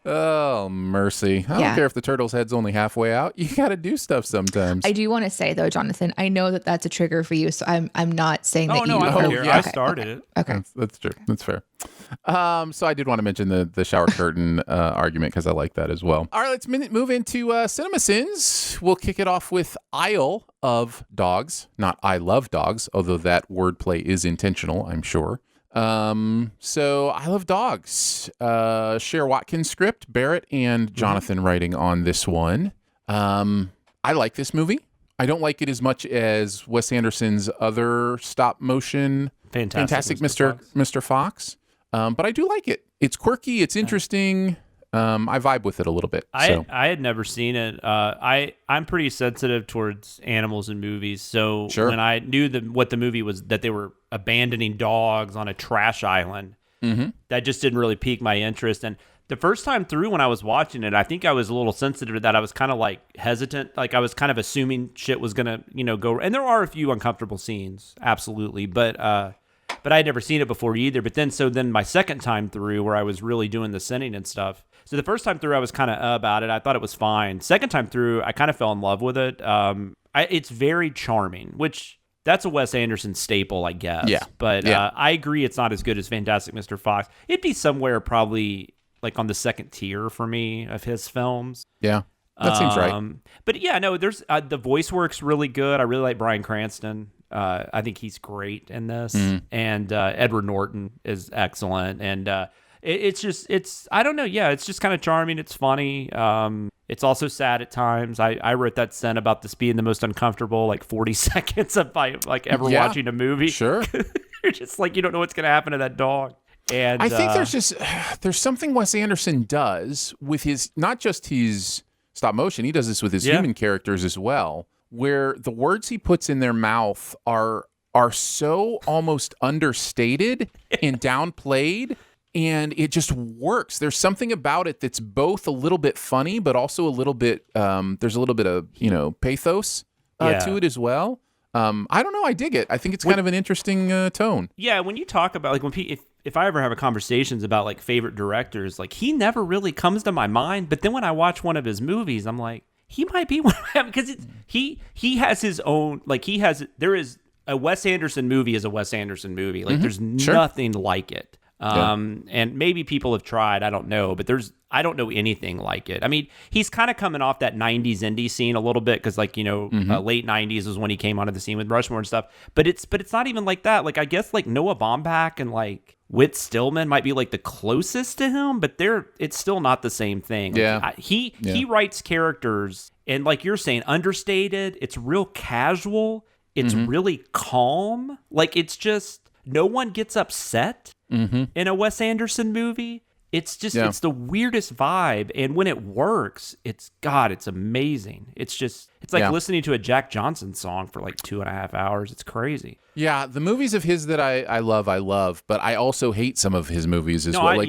Oh, mercy. I don't care if the turtle's head's only halfway out. You got to do stuff sometimes. I do want to say, though, Jonathan, I know that that's a trigger for you, so I'm not saying that you... I don't care. yeah. I started it. Okay. That's true. That's fair. So I did want to mention the shower curtain argument because I like that as well. All right, let's move into CinemaSins. We'll kick it off with Isle of Dogs, not I Love Dogs, although that wordplay is intentional, I'm sure. So I Love Dogs. Cher Watkins script, Barrett and Jonathan writing on this one. I like this movie. I don't like it as much as Wes Anderson's other stop motion Fantastic Mr. Fox. But I do like it. It's quirky. It's interesting. I vibe with it a little bit. I had never seen it. I'm pretty sensitive towards animals in movies. So when I knew what the movie was, that they were abandoning dogs on a trash island, that just didn't really pique my interest. And the first time through when I was watching it, I think I was a little sensitive to that. I was kind of like hesitant. Like I was kind of assuming shit was going to, go. And there are a few uncomfortable scenes. Absolutely. But I had never seen it before either. But then my second time through where I was really doing the sending and stuff. So the first time through I was kind of about it. I thought it was fine. Second time through, I kind of fell in love with it. It's very charming, which that's a Wes Anderson staple, I guess. Yeah. But I agree it's not as good as Fantastic Mr. Fox. It'd be somewhere probably like on the second tier for me of his films. Yeah, that seems right. But yeah, no, there's the voice work's really good. I really like Bryan Cranston. I think he's great in this. And Edward Norton is excellent. And I don't know. Yeah, it's just kind of charming. It's funny. It's also sad at times. I wrote that scene about this being the most uncomfortable, like 40 seconds of ever watching a movie. Sure. You're just like, you don't know what's going to happen to that dog. And I think there's something Wes Anderson does with not just his stop motion. He does this with his human characters as well, where the words he puts in their mouth are so almost understated and downplayed, and it just works. There's something about it that's both a little bit funny, but also a little bit there's a little bit of pathos to it as well. I don't know. I dig it. I think it's kind of an interesting tone. Yeah, when you talk about if I ever have a conversations about favorite directors, he never really comes to my mind. But then when I watch one of his movies, I'm like, he might be one of them because he has his own there is a Wes Anderson movie is a Wes Anderson movie. There's nothing like it. And maybe people have tried, I don't know, but I don't know anything like it. I mean, he's kind of coming off that 90s indie scene a little bit because late 90s was when he came onto the scene with Rushmore and stuff. But it's not even like that. I guess Noah Baumbach and Whit Stillman might be the closest to him, but it's still not the same thing. He writes characters and you're saying, understated. It's real casual. It's really calm. It's just no one gets upset. In a Wes Anderson movie, it's just it's the weirdest vibe, and when it works, it's amazing. It's like listening to a Jack Johnson song for 2.5 hours. It's crazy. Yeah, the movies of his that I love, but I also hate some of his movies as well.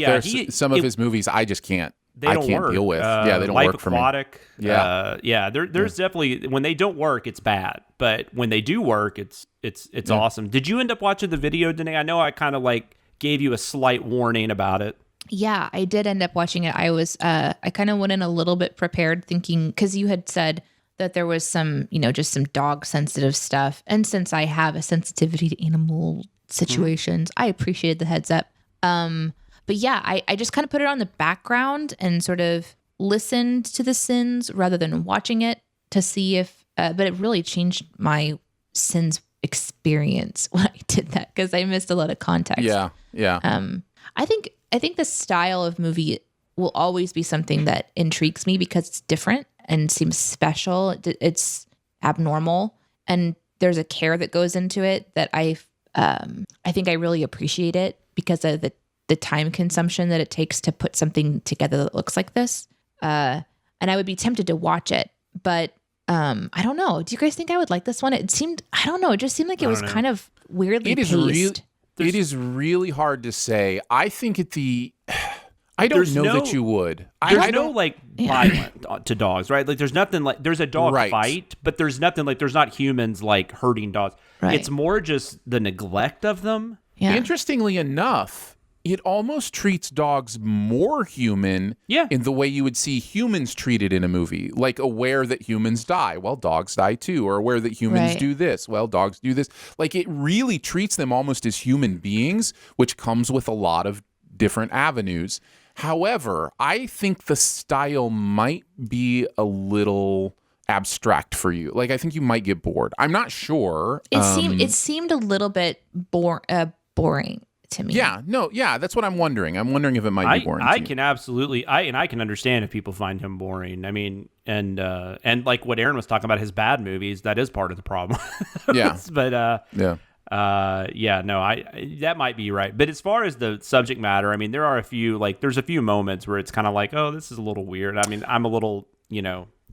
Some of his movies I just can't. I can't deal with. They don't work for me. Life Aquatic. There's definitely when they don't work, it's bad, but when they do work, it's awesome. Did you end up watching the video, Danae? I know I kind of gave you a slight warning about it. Yeah, I did end up watching it. I kind of went in a little bit prepared thinking, because you had said that there was some, just some dog sensitive stuff. And since I have a sensitivity to animal situations, I appreciated the heads up. But yeah, I just kind of put it on the background and sort of listened to the sins rather than watching it to see if, but it really changed my sins experience when I did that because I missed a lot of context. Yeah. I think the style of movie will always be something that intrigues me because it's different and seems special. It's abnormal, and there's a care that goes into it that I think I really appreciate it because of the time consumption that it takes to put something together that looks like this. And I would be tempted to watch it, but I don't know. Do you guys think I would like this one? It seemed, I don't know. It just seemed like it was kind of weirdly paced. It is really hard to say. I think I don't know that you would. There's no like violent to dogs, right? Like there's nothing like there's a dog fight, but there's nothing like there's not humans like hurting dogs. Right. It's more just the neglect of them. Yeah. Interestingly enough, it almost treats dogs more human in the way you would see humans treated in a movie, like aware that humans die. Well, dogs die too, or aware that humans do this. Well, dogs do this. Like it really treats them almost as human beings, which comes with a lot of different avenues. However, I think the style might be a little abstract for you. Like I think you might get bored. I'm not sure. It seemed a little bit boring to me. That's what I'm wondering. I'm wondering if it might be boring. I can absolutely I can understand if people find him boring. I mean, and like what Aaron was talking about, his bad movies, that is part of the problem. Yeah. But that might be right. But as far as the subject matter, I mean, there's a few moments where it's kind of like, oh, this is a little weird. I mean, I'm a little,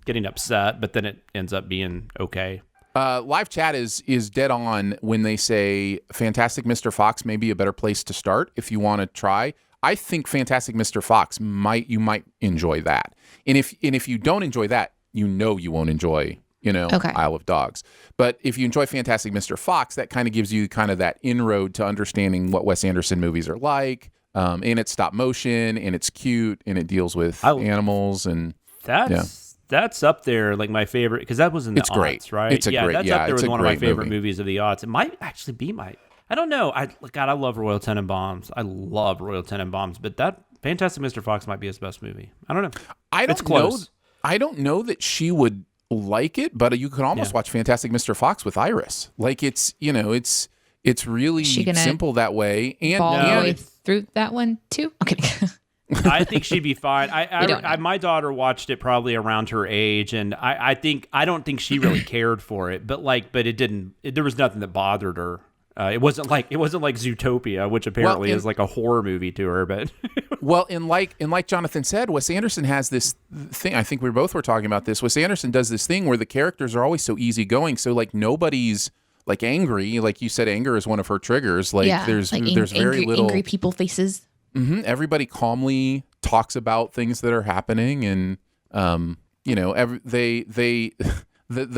getting upset, but then it ends up being okay. Live chat is dead on when they say Fantastic Mr. Fox may be a better place to start if you want to try. I think Fantastic Mr. Fox you might enjoy that. And if you don't enjoy that, you won't enjoy Isle of Dogs. But if you enjoy Fantastic Mr. Fox, that kind of gives you kind of that inroad to understanding what Wes Anderson movies are like. And it's stop motion, and it's cute, and it deals with animals, and that's up there like my favorite because that was in the aughts, right? That's up there with one of my favorite movies of the aughts. It might actually be I don't know. I love Royal Tenenbaums. I love Royal Tenenbaums, but that Fantastic Mr. Fox might be his best movie. I don't know. It's close. I don't know that she would like it, but you could almost watch Fantastic Mr. Fox with Iris. Like it's really simple that way. And through that one too. Okay. I think she'd be fine. My daughter watched it probably around her age, and I don't think she really cared for it. But it didn't. There was nothing that bothered her. It wasn't like Zootopia, which apparently is like a horror movie to her. But and like Jonathan said, Wes Anderson has this thing. I think we both were talking about this. Wes Anderson does this thing where the characters are always so easygoing. So like nobody's like angry. Like you said, anger is one of her triggers. Like there's very little angry people faces. Mm-hmm. Everybody calmly talks about things that are happening, and the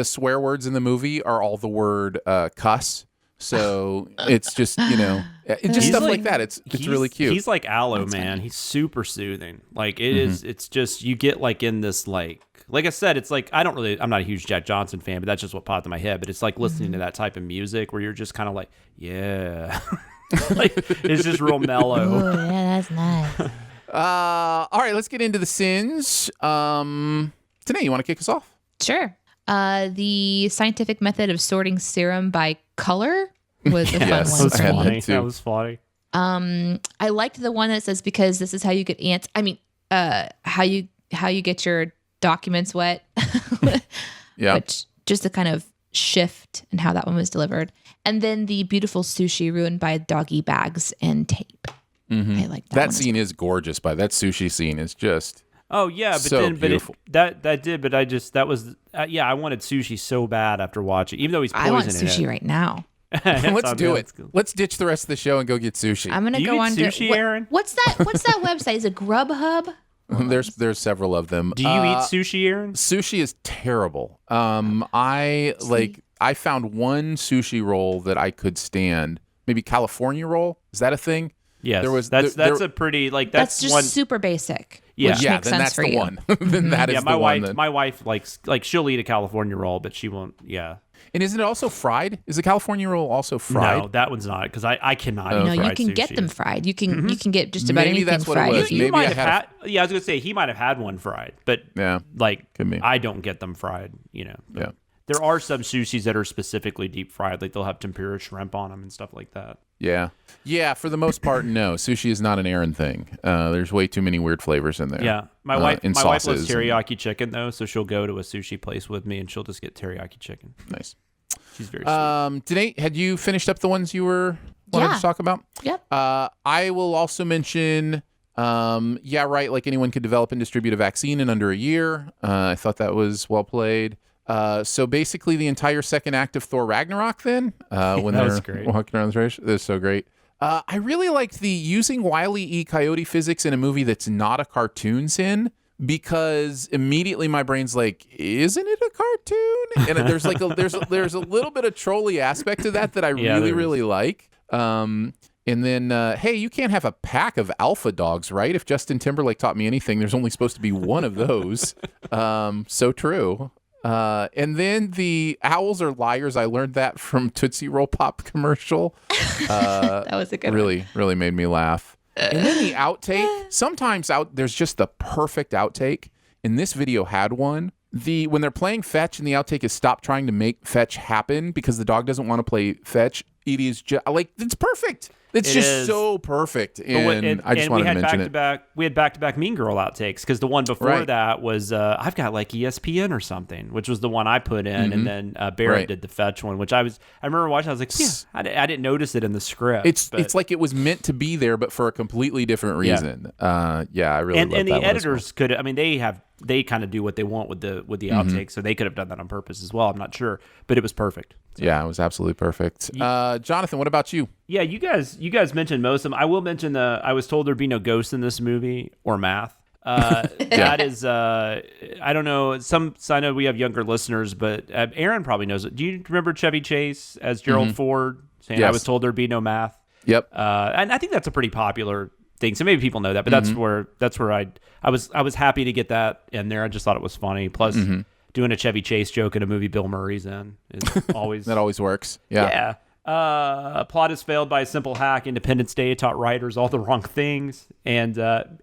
swear words in the movie are all the word cuss. So it's just just stuff like that. It's really cute. He's like aloe, man. He's super soothing. Like it is. It's just you get like in this like I said. It's like I'm not a huge Jack Johnson fan, but that's just what popped in my head. But it's like listening to that type of music where you're just kind of like, yeah. Like it's just real mellow. Oh, yeah, that's nice. All right, let's get into the sins. Today, you want to kick us off? Sure. The scientific method of sorting serum by color was a fun one for me. That was funny. I liked the one that says because this is how you get ants. I mean, how you get your documents wet. Yeah. Which just a kind of shift in how that one was delivered. And then the beautiful sushi ruined by doggy bags and tape. Mm-hmm. I like that scene is gorgeous. That sushi scene is just beautiful. I wanted sushi so bad after watching, even though he's poisoning it. I want sushi right now. Let's do it. Let's ditch the rest of the show and go get sushi. I'm gonna go on sushi, Aaron? What's that website? Is it Grubhub? There's several of them. Do you eat sushi, Aaron? Sushi is terrible. I found one sushi roll that I could stand. Maybe California roll. Is that a thing? Yes. That's a pretty that's just one super basic. Yeah, which yeah. makes Then sense that's for the you. one. Then that is the one. My wife likes she'll eat a California roll, but she won't. Yeah. And isn't it also fried? Is the California roll also fried? No, that one's not because I cannot. No, eat fried you can sushi. get them fried. You can get just about Maybe anything that's what it fried. was. You Maybe might I have had had. Yeah, I was gonna say he might have had one fried, but yeah, like could be. I don't get them fried. Yeah. There are some sushis that are specifically deep fried, like they'll have tempura shrimp on them and stuff like that. Yeah. For the most part, no. Sushi is not an Aaron thing. There's way too many weird flavors in there. Yeah, my wife loves sauces teriyaki chicken though, so she'll go to a sushi place with me and she'll just get teriyaki chicken. Nice. She's very sweet. Danae, had you finished up the ones you were wanted to talk about? Yep. I will also mention. Like anyone could develop and distribute a vaccine in under a year. I thought that was well played. So basically the entire second act of Thor Ragnarok then, when they're walking around the race, that's so great. I really liked the using Wile E. Coyote physics in a movie that's not a cartoon sin, because immediately my brain's like, isn't it a cartoon? And there's like there's a little bit of trolly aspect to that I really like. And then, hey, you can't have a pack of alpha dogs, right? If Justin Timberlake taught me anything, there's only supposed to be one of those. So true. And then the owls are liars. I learned that from Tootsie Roll Pop commercial. That was a good one. Really made me laugh. And then the outtake. Sometimes there's just the perfect outtake. And this video had one. When they're playing fetch and the outtake is stop trying to make fetch happen because the dog doesn't want to play fetch. It is just like, it's perfect. It's just so perfect, and I just wanted to mention it. We had back-to-back Mean Girl outtakes, because the one before that was I've got like ESPN or something, which was the one I put in, and then Barrett did the fetch one, which I remember watching. I was like, I didn't notice it in the script. It's like it was meant to be there, but for a completely different reason. I really loved that. And the editors could, I mean, they kind of do what they want with the outtakes, so they could have done that on purpose as well. I'm not sure, but it was perfect. So. Yeah, it was absolutely perfect. Jonathan, what about you? Yeah, you guys mentioned most of them. I will mention I was told there'd be no ghosts in this movie or math. That is, I don't know. I know we have younger listeners, but Aaron probably knows it. Do you remember Chevy Chase as Gerald Ford saying, yes. I was told there'd be no math? Yep. And I think that's a pretty popular thing. So maybe people know that, but that's where I was happy to get that in there. I just thought it was funny. Plus, doing a Chevy Chase joke in a movie Bill Murray's in is always that always works. Yeah. Plot is failed by a simple hack. Independence Day taught writers all the wrong things. And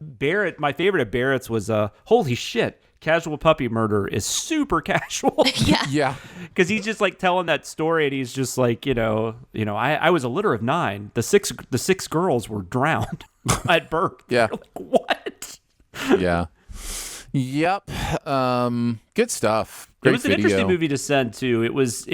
Barrett, my favorite of Barrett's was holy shit, casual puppy murder is super casual. Yeah. Because he's just like telling that story, and he's just like, I was a litter of 9. The six girls were drowned at birth. Yeah. Like, what? Yeah. Yep. Good stuff. Great it was an interesting movie to send too. It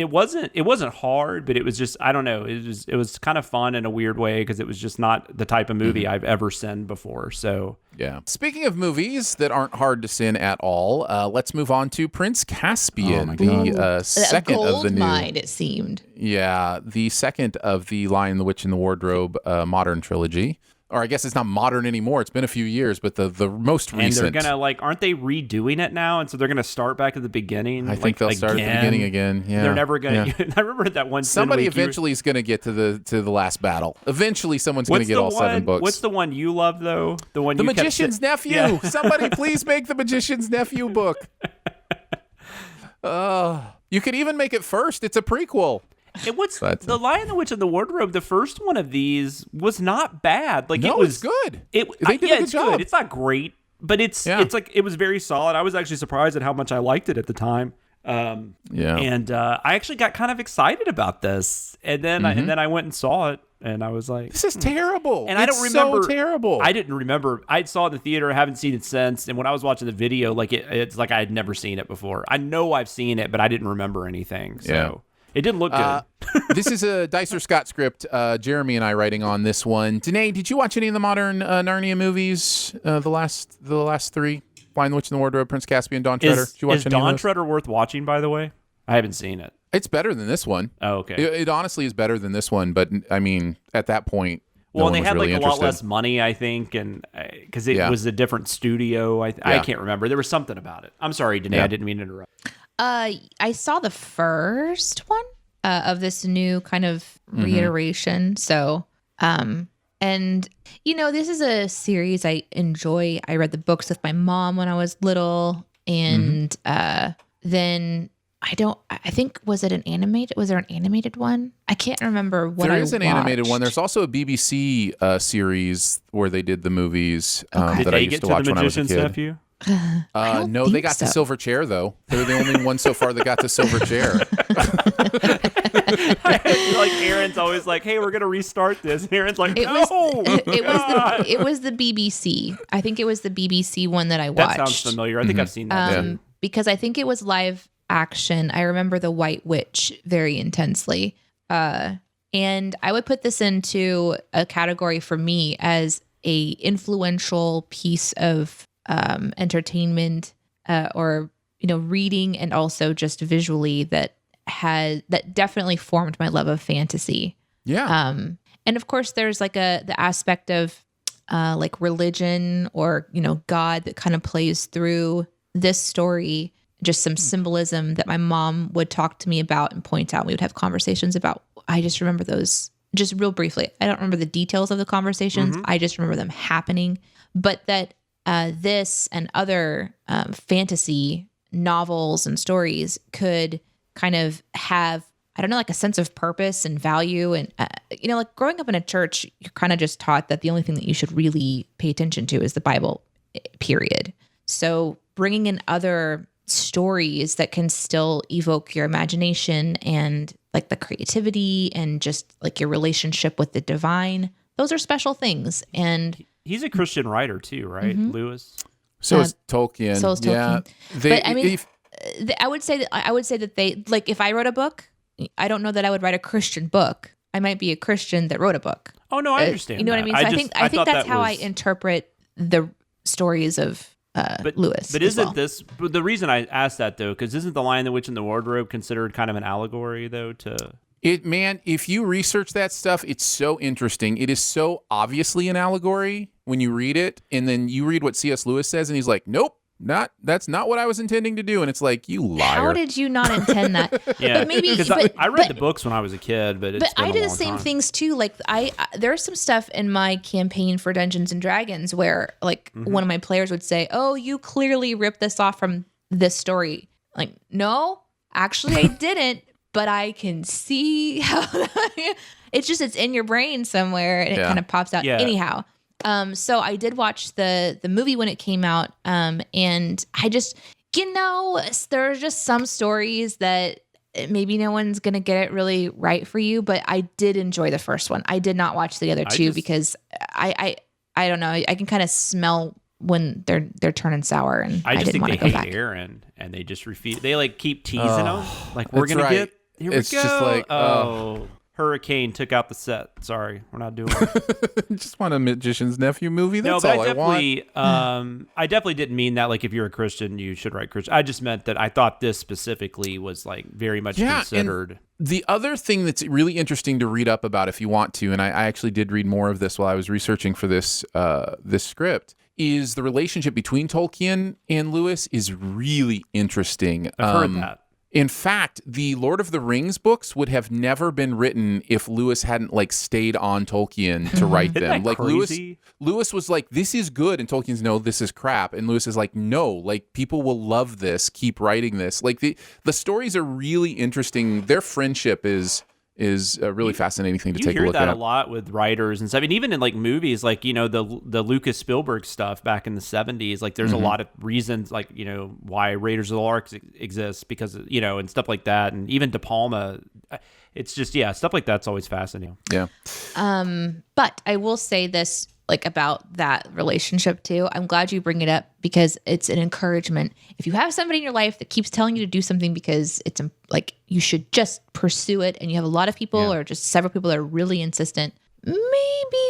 wasn't hard, but it was just, I don't know. It was kind of fun in a weird way, because it was just not the type of movie I've ever seen before. So yeah. Speaking of movies that aren't hard to sin at all, let's move on to Prince Caspian, the second of the new. Mine, it seemed. Yeah, the second of the Lion, the Witch, and the Wardrobe modern trilogy. Or I guess it's not modern anymore. It's been a few years, but the most recent. And they're gonna aren't they redoing it now? And so they're gonna start back at the beginning. I think they'll start at the beginning again. Yeah, they're never gonna. Yeah. I remember that one. Somebody eventually is gonna get to the last battle. Eventually, someo's gonna get all 7 books. What's the one you love though? The one the Magician's Nephew. Yeah. Somebody please make the Magician's Nephew book. You could even make it first. It's a prequel. And what's the Lion, the Witch, and the Wardrobe? The first one of these was not bad. Like it was good. They did a good job. Good. It's not great, but it's like it was very solid. I was actually surprised at how much I liked it at the time. And I actually got kind of excited about this, and then I went and saw it, and I was like, "This is terrible." And I don't remember. So terrible. I didn't remember. I saw it in the theater. I haven't seen it since. And when I was watching the video, like it's like I had never seen it before. I know I've seen it, but I didn't remember anything. So. It didn't look good. This is a Dicer Scott script. Jeremy and I writing on this one. Danae, did you watch any of the modern Narnia movies? The last 3? Lion, the Witch, and the Wardrobe, Prince Caspian, Dawn Treader. Did you watch is Dawn Treader worth watching, by the way? I haven't seen it. It's better than this one. Oh, okay. It honestly is better than this one, but I mean, at that point, well, and they had like a lot less money, I think, and because it was a different studio. I can't remember. There was something about it. I'm sorry, Danae. I didn't mean to interrupt. I saw the first one of this new kind of reiteration. So, and this is a series I enjoy. I read the books with my mom when I was little, and then I think was there an animated one? I can't remember what There is an animated one. There's also a BBC series where they did the movies that I used to watch when I was a kid. Nephew? No, they got the silver chair though. They're the only one so far that got the silver chair. Like Aaron's always like, "Hey, we're gonna restart this." And Aaron's like, "No." It was the BBC. I think it was the BBC one that I watched. That sounds familiar. I think I've seen that. Too. Because I think it was live action. I remember The White Witch very intensely. And I would put this into a category for me as a influential piece of entertainment or reading, and also just visually that definitely formed my love of fantasy. Yeah. And of course there's like the aspect of like religion or God that kind of plays through this story. Just some symbolism that my mom would talk to me about and point out. We would have conversations about. I just remember those just real briefly. I don't remember the details of the conversations. I just remember them happening. But that this and other fantasy novels and stories could kind of have, I don't know, like a sense of purpose and value. And, like growing up in a church, you're kind of just taught that the only thing that you should really pay attention to is the Bible, period. So bringing in other stories that can still evoke your imagination and like the creativity and just like your relationship with the divine, those are special things. And he's a Christian writer too, right? Lewis. So is Tolkien. So is Tolkien. Yeah. But I mean, I would say that they, like, if I wrote a book, I don't know that I would write a Christian book. I might be a Christian that wrote a book. Oh no, I understand. You know what I mean? So I think that's how I interpret the stories of Lewis. But isn't this the reason I asked that though? Because isn't The Lion, the Witch, and the Wardrobe considered kind of an allegory though to it? Man, if you research that stuff, it's so interesting. It is so obviously an allegory when you read it, and then you read what C.S. Lewis says, and he's like, "Nope, that's not what I was intending to do." And it's like, you liar. How did you not intend that? Yeah, but maybe because I read the books when I was a kid, but I did the same things too. Like there's some stuff in my campaign for Dungeons and Dragons where like one of my players would say, "Oh, you clearly ripped this off from this story." Like, no, actually I didn't, but I can see how it's in your brain somewhere and it kind of pops out. Yeah. Anyhow. So I did watch the movie when it came out. And I just, there are just some stories that maybe no one's going to get it really right for you, but I did enjoy the first one. I did not watch the other two because I don't know. I can kind of smell when they're turning sour, and I just didn't think want to they go hate back. Aaron, and they just refuse. They like keep teasing him, like we're gonna get. Here it's we go. Just like, Hurricane took out the set. Sorry, we're not doing it. Just want a Magician's Nephew movie. That's no, but all I want. I definitely didn't mean that. Like, if you're a Christian, you should write Christian. I just meant that I thought this specifically was like very much considered. And the other thing that's really interesting to read up about, if you want to, and I actually did read more of this while I was researching for this script, is the relationship between Tolkien and Lewis is really interesting. I've heard that. In fact, the Lord of the Rings books would have never been written if Lewis hadn't like stayed on Tolkien to write them. Isn't that Like crazy? Lewis was like, "This is good," and Tolkien's, "No, this is crap." And Lewis is like, "No, like people will love this. Keep writing this." Like the stories are really interesting. Their friendship is a really fascinating thing to take a look at. You hear that a lot with writers and stuff. I mean, even in like movies, like, the Lucas Spielberg stuff back in the 70s, like there's a lot of reasons, like, why Raiders of the Ark exists because, and stuff like that. And even De Palma, it's just, stuff like that's always fascinating. Yeah. But I will say this, like, about that relationship too. I'm glad you bring it up because it's an encouragement. If you have somebody in your life that keeps telling you to do something because it's like you should just pursue it, and you have a lot of people or just several people that are really insistent, maybe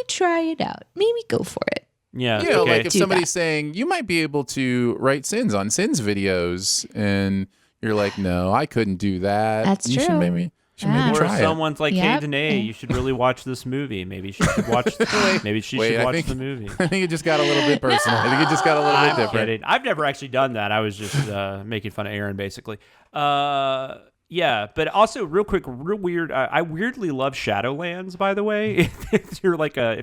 try it out. Maybe go for it. Yeah. Like if somebody's saying you might be able to write sins on sins videos, and you're like, "No, I couldn't do that." That's you true. Should maybe Or try if someone's like, "Hey, Yep. Danae, you should really watch this movie. Maybe she should watch. Maybe she should watch the movie." I think it just got a little bit personal. I think it just got a little bit different. Kidding. I've never actually done that. I was just making fun of Aaron, basically. Yeah, but also real quick, real weird. I weirdly love Shadowlands, by the way. If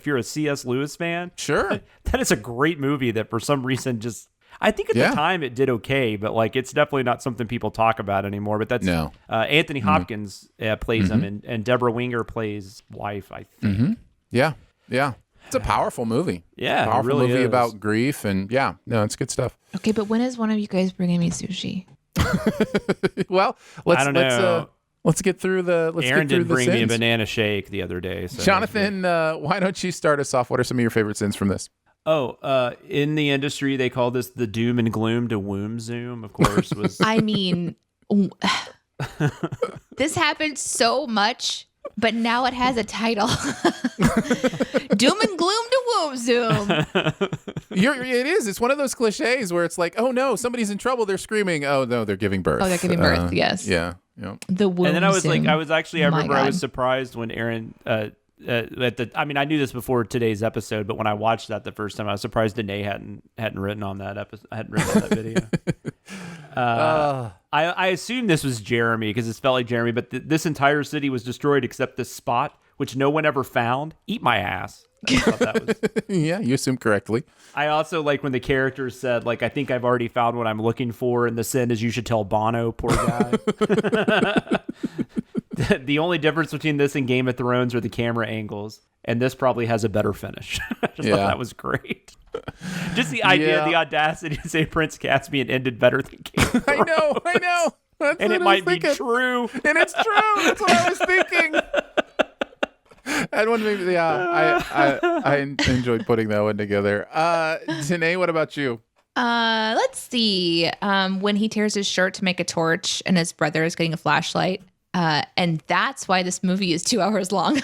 you're a C.S. Lewis fan, Sure, that is a great movie that for some reason just. I think at the time it did okay, but like it's definitely not something people talk about anymore. But that's Anthony Hopkins plays him, and Deborah Winger plays wife, I think. Yeah. It's a powerful movie. Yeah, Powerful it really movie is. about grief, and it's good stuff. Okay, but when is one of you guys bringing me sushi? Well, I don't know. Let's get through the. Aaron did bring me a sins. banana shake the other day. So Jonathan, why don't you start us off? What are some of your favorite sins from this? In the industry, they call this the doom and gloom to womb zoom. Of course, was I mean, this happened so much, but now it has a title. Doom and gloom to womb zoom. It is. It's one of those cliches where it's like, oh no, somebody's in trouble. They're screaming. Oh no, they're giving birth. Oh, they're giving birth. Yes. Yeah. The womb. And then I was zoom. I remember God. I was surprised when Aaron. I mean, I knew this before today's episode, but when I watched that the first time, I was surprised Danae hadn't written on that episode. Hadn't written on that video. I assumed this was Jeremy because it felt like Jeremy, but this entire city was destroyed except this spot, which no one ever found. Eat my ass. I thought that was. Yeah, you assumed correctly. I also like when the characters said, like, I think I've already found what I'm looking for, and the sin is you should tell Bono, poor guy. The only difference between this and Game of Thrones are the camera angles, and this probably has a better finish. I just thought that was great. Just the idea, the audacity to say Prince Caspian ended better than Game of Thrones. I know. That's And what it I might was be thinking. true. And it's true. That's what I was thinking. That one made me, I enjoyed putting that one together. Danae, what about you? Let's see. When he tears his shirt to make a torch and his brother is getting a flashlight. And that's why this movie is 2 hours long.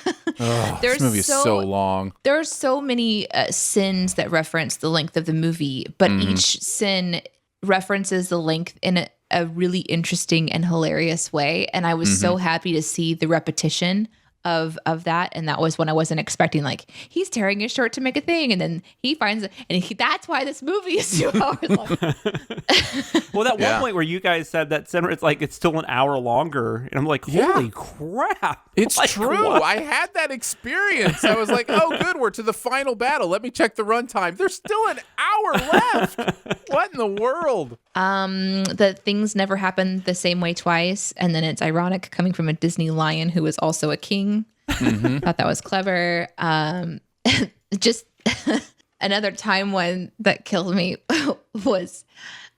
This movie is so long. There are so many sins that reference the length of the movie, but each sin references the length in a really interesting and hilarious way. And I was so happy to see the repetition of that, and that was when I wasn't expecting, like, he's tearing his shirt to make a thing, and then he finds it, and that's why this movie is 2 hours long. Well, that one point where you guys said that center, it's like it's still an hour longer, and I'm like, holy crap! It's Like, true. what? I had that experience. I was like, oh, good, we're to the final battle. Let me check the runtime. There's still an hour left. What in the world? That things never happen the same way twice, and then it's ironic coming from a Disney lion who is also a king. Thought that was clever. Just another time one that killed me was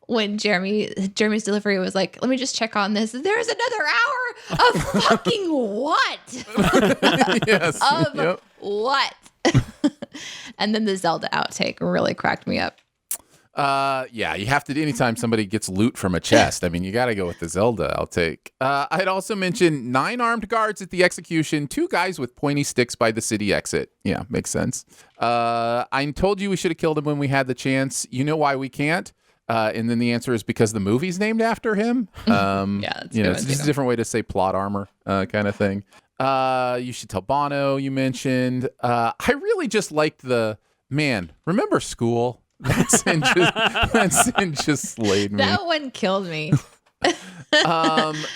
when Jeremy's delivery was like, let me just check on this. There's another hour of fucking what? Yes. What? And then the Zelda outtake really cracked me up. Yeah, you have to, anytime somebody gets loot from a chest, I mean, you got to go with the Zelda, I'll take. I'd also mention 9 armed guards at the execution, 2 guys with pointy sticks by the city exit. Yeah, makes sense. I told you we should have killed him when we had the chance. You know why we can't? And then the answer is because the movie's named after him. Yeah, that's it's just a different way to say plot armor, kind of thing. You should tell Bono, you mentioned. I really just liked remember school? That sin just slayed me. That one killed me.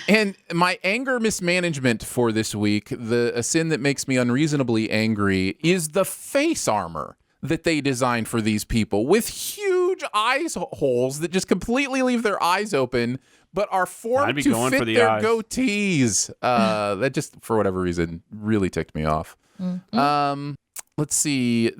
And my anger mismanagement for this week, a sin that makes me unreasonably angry, is the face armor that they designed for these people with huge eyes holes that just completely leave their eyes open, but are formed to fit their eyes. Goatees. That just, for whatever reason, really ticked me off. Let's see.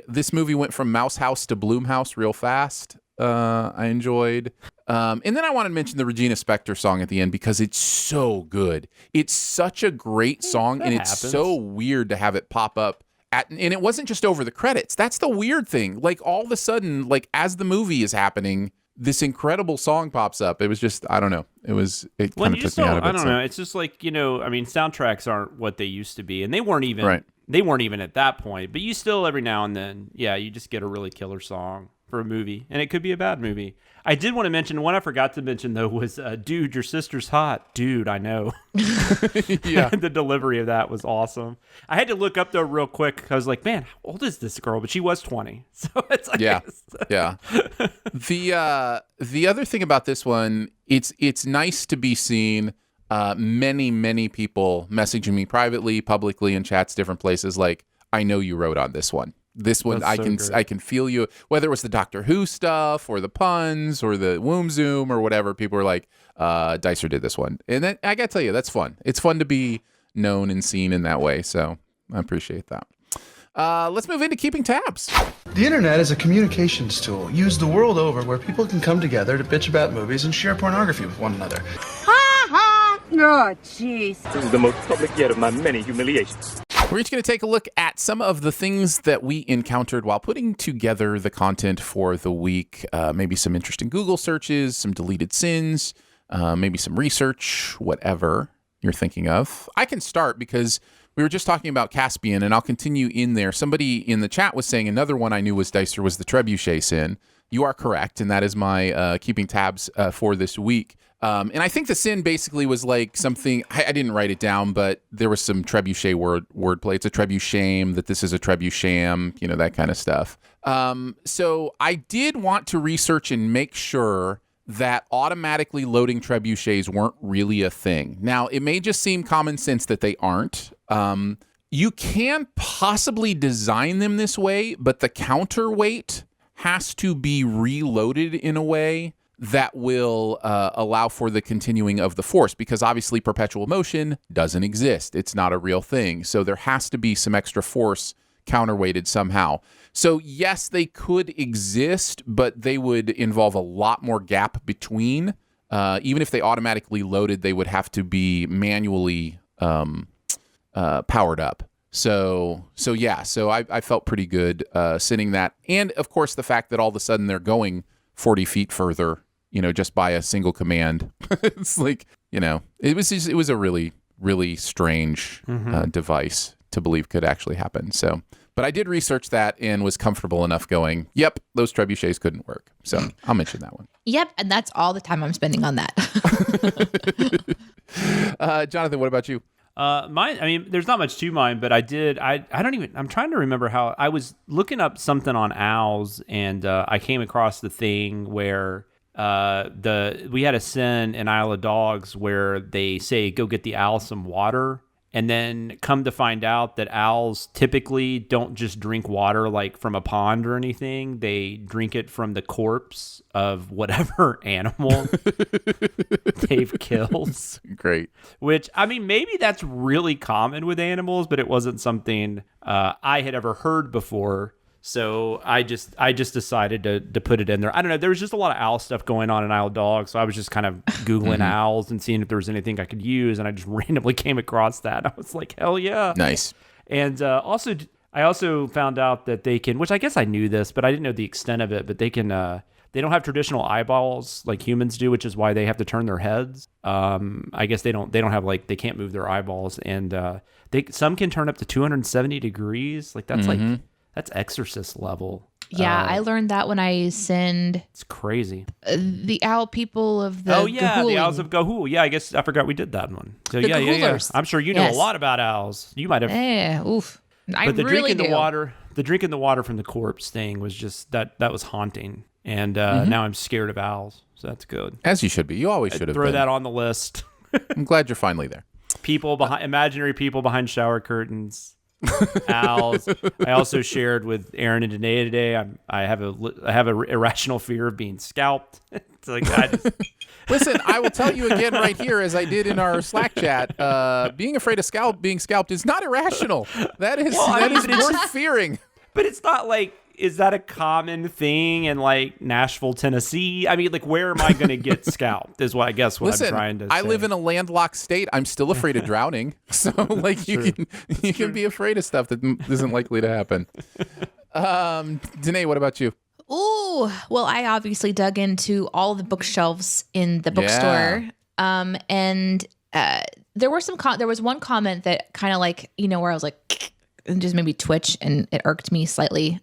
This movie went from Mouse House to Bloom House real fast. I enjoyed. And then I wanted to mention the Regina Spektor song at the end because it's so good. It's such a great song, and it's so weird to have it pop up. And it wasn't just over the credits. That's the weird thing. Like, all of a sudden, like, as the movie is happening, this incredible song pops up. It was just, I don't know. It kind of took me out of it. I don't know. It's just like, I mean, soundtracks aren't what they used to be, and they weren't even they weren't even at that point. But you still, every now and then, you just get a really killer song for a movie, and it could be a bad movie. I did want to mention, one I forgot to mention, though, was, dude, your sister's hot. Dude, I know. Yeah. The delivery of that was awesome. I had to look up, though, real quick. I was like, man, how old is this girl? But she was 20. So it's like... Yeah. The other thing about this one, it's nice to be seen. Many people messaging me privately, publicly, in chats, different places, like, I know you wrote on this one. This one, I can feel you, whether it was the Doctor Who stuff or the puns or the womb zoom or whatever. People were like, Dicer did this one. And then I got to tell you, that's fun. It's fun to be known and seen in that way. So I appreciate that. Let's move into keeping tabs. The internet is a communications tool used the world over where people can come together to bitch about movies and share pornography with one another. Oh, jeez. This is the most public yet of my many humiliations. We're each going to take a look at some of the things that we encountered while putting together the content for the week. Maybe some interesting Google searches, some deleted sins, maybe some research, whatever you're thinking of. I can start because we were just talking about Caspian, and I'll continue in there. Somebody in the chat was saying another one I knew was Dicer was the trebuchet sin. You are correct, and that is my keeping tabs for this week. And I think the sin basically was like something, I didn't write it down, but there was some trebuchet wordplay. It's a trebushame, that this is a trebusham, that kind of stuff. So I did want to research and make sure that automatically loading trebuchets weren't really a thing. Now, it may just seem common sense that they aren't. You can possibly design them this way, but the counterweight has to be reloaded in a way that will allow for the continuing of the force, because obviously perpetual motion doesn't exist. It's not a real thing. So there has to be some extra force counterweighted somehow. So yes, they could exist, but they would involve a lot more gap between. Even if they automatically loaded, they would have to be manually powered up. So I felt pretty good sitting that. And of course, the fact that all of a sudden they're going 40 feet further, just by a single command. It's like, it was a really, really strange device to believe could actually happen. So, but I did research that and was comfortable enough going, yep, those trebuchets couldn't work. So I'll mention that one. Yep. And that's all the time I'm spending on that. Jonathan, what about you? Mine, there's not much to mine, but I'm trying to remember how I was looking up something on owls, and I came across the thing where we had a sin in Isle of Dogs where they say, go get the owl some water. And then come to find out that owls typically don't just drink water like from a pond or anything. They drink it from the corpse of whatever animal they've killed. Great. Which, maybe that's really common with animals, but it wasn't something I had ever heard before. So I just decided to put it in there. I don't know. There was just a lot of owl stuff going on in Isle of Dogs, so I was just kind of Googling owls and seeing if there was anything I could use, and I just randomly came across that. I was like, hell yeah. Nice. And I also found out that they can, which I guess I knew this, but I didn't know the extent of it, but they can, they don't have traditional eyeballs like humans do, which is why they have to turn their heads. I guess they don't have they can't move their eyeballs, and some can turn up to 270 degrees. Like that's that's Exorcist level. Yeah, I learned that when I sinned. It's crazy. The owl people of the Gahul. The owls of Gahul. Yeah, I guess I forgot we did that one. So yeah. I'm sure you know a lot about owls. You might have. Yeah, oof. But the drinking the water from the corpse thing was just that was haunting. And now I'm scared of owls. So that's good. As you should be. You always should have throw that on the list. I'm glad you're finally there. Imaginary people behind shower curtains. Owls. I also shared with Aaron and Danae today. I have a irrational fear of being scalped. It's like Listen, I will tell you again right here, as I did in our Slack chat. Being afraid of being scalped is not irrational. That is worth fearing. But it's not like. Is that a common thing in Nashville, Tennessee? Where am I going to get scalped is what I'm trying to say. I live in a landlocked state. I'm still afraid of drowning. So you can be afraid of stuff that isn't likely to happen. Danae, what about you? Ooh, well, I obviously dug into all the bookshelves in the bookstore. And there was one comment that kind of where I was like, and just maybe twitch, and it irked me slightly,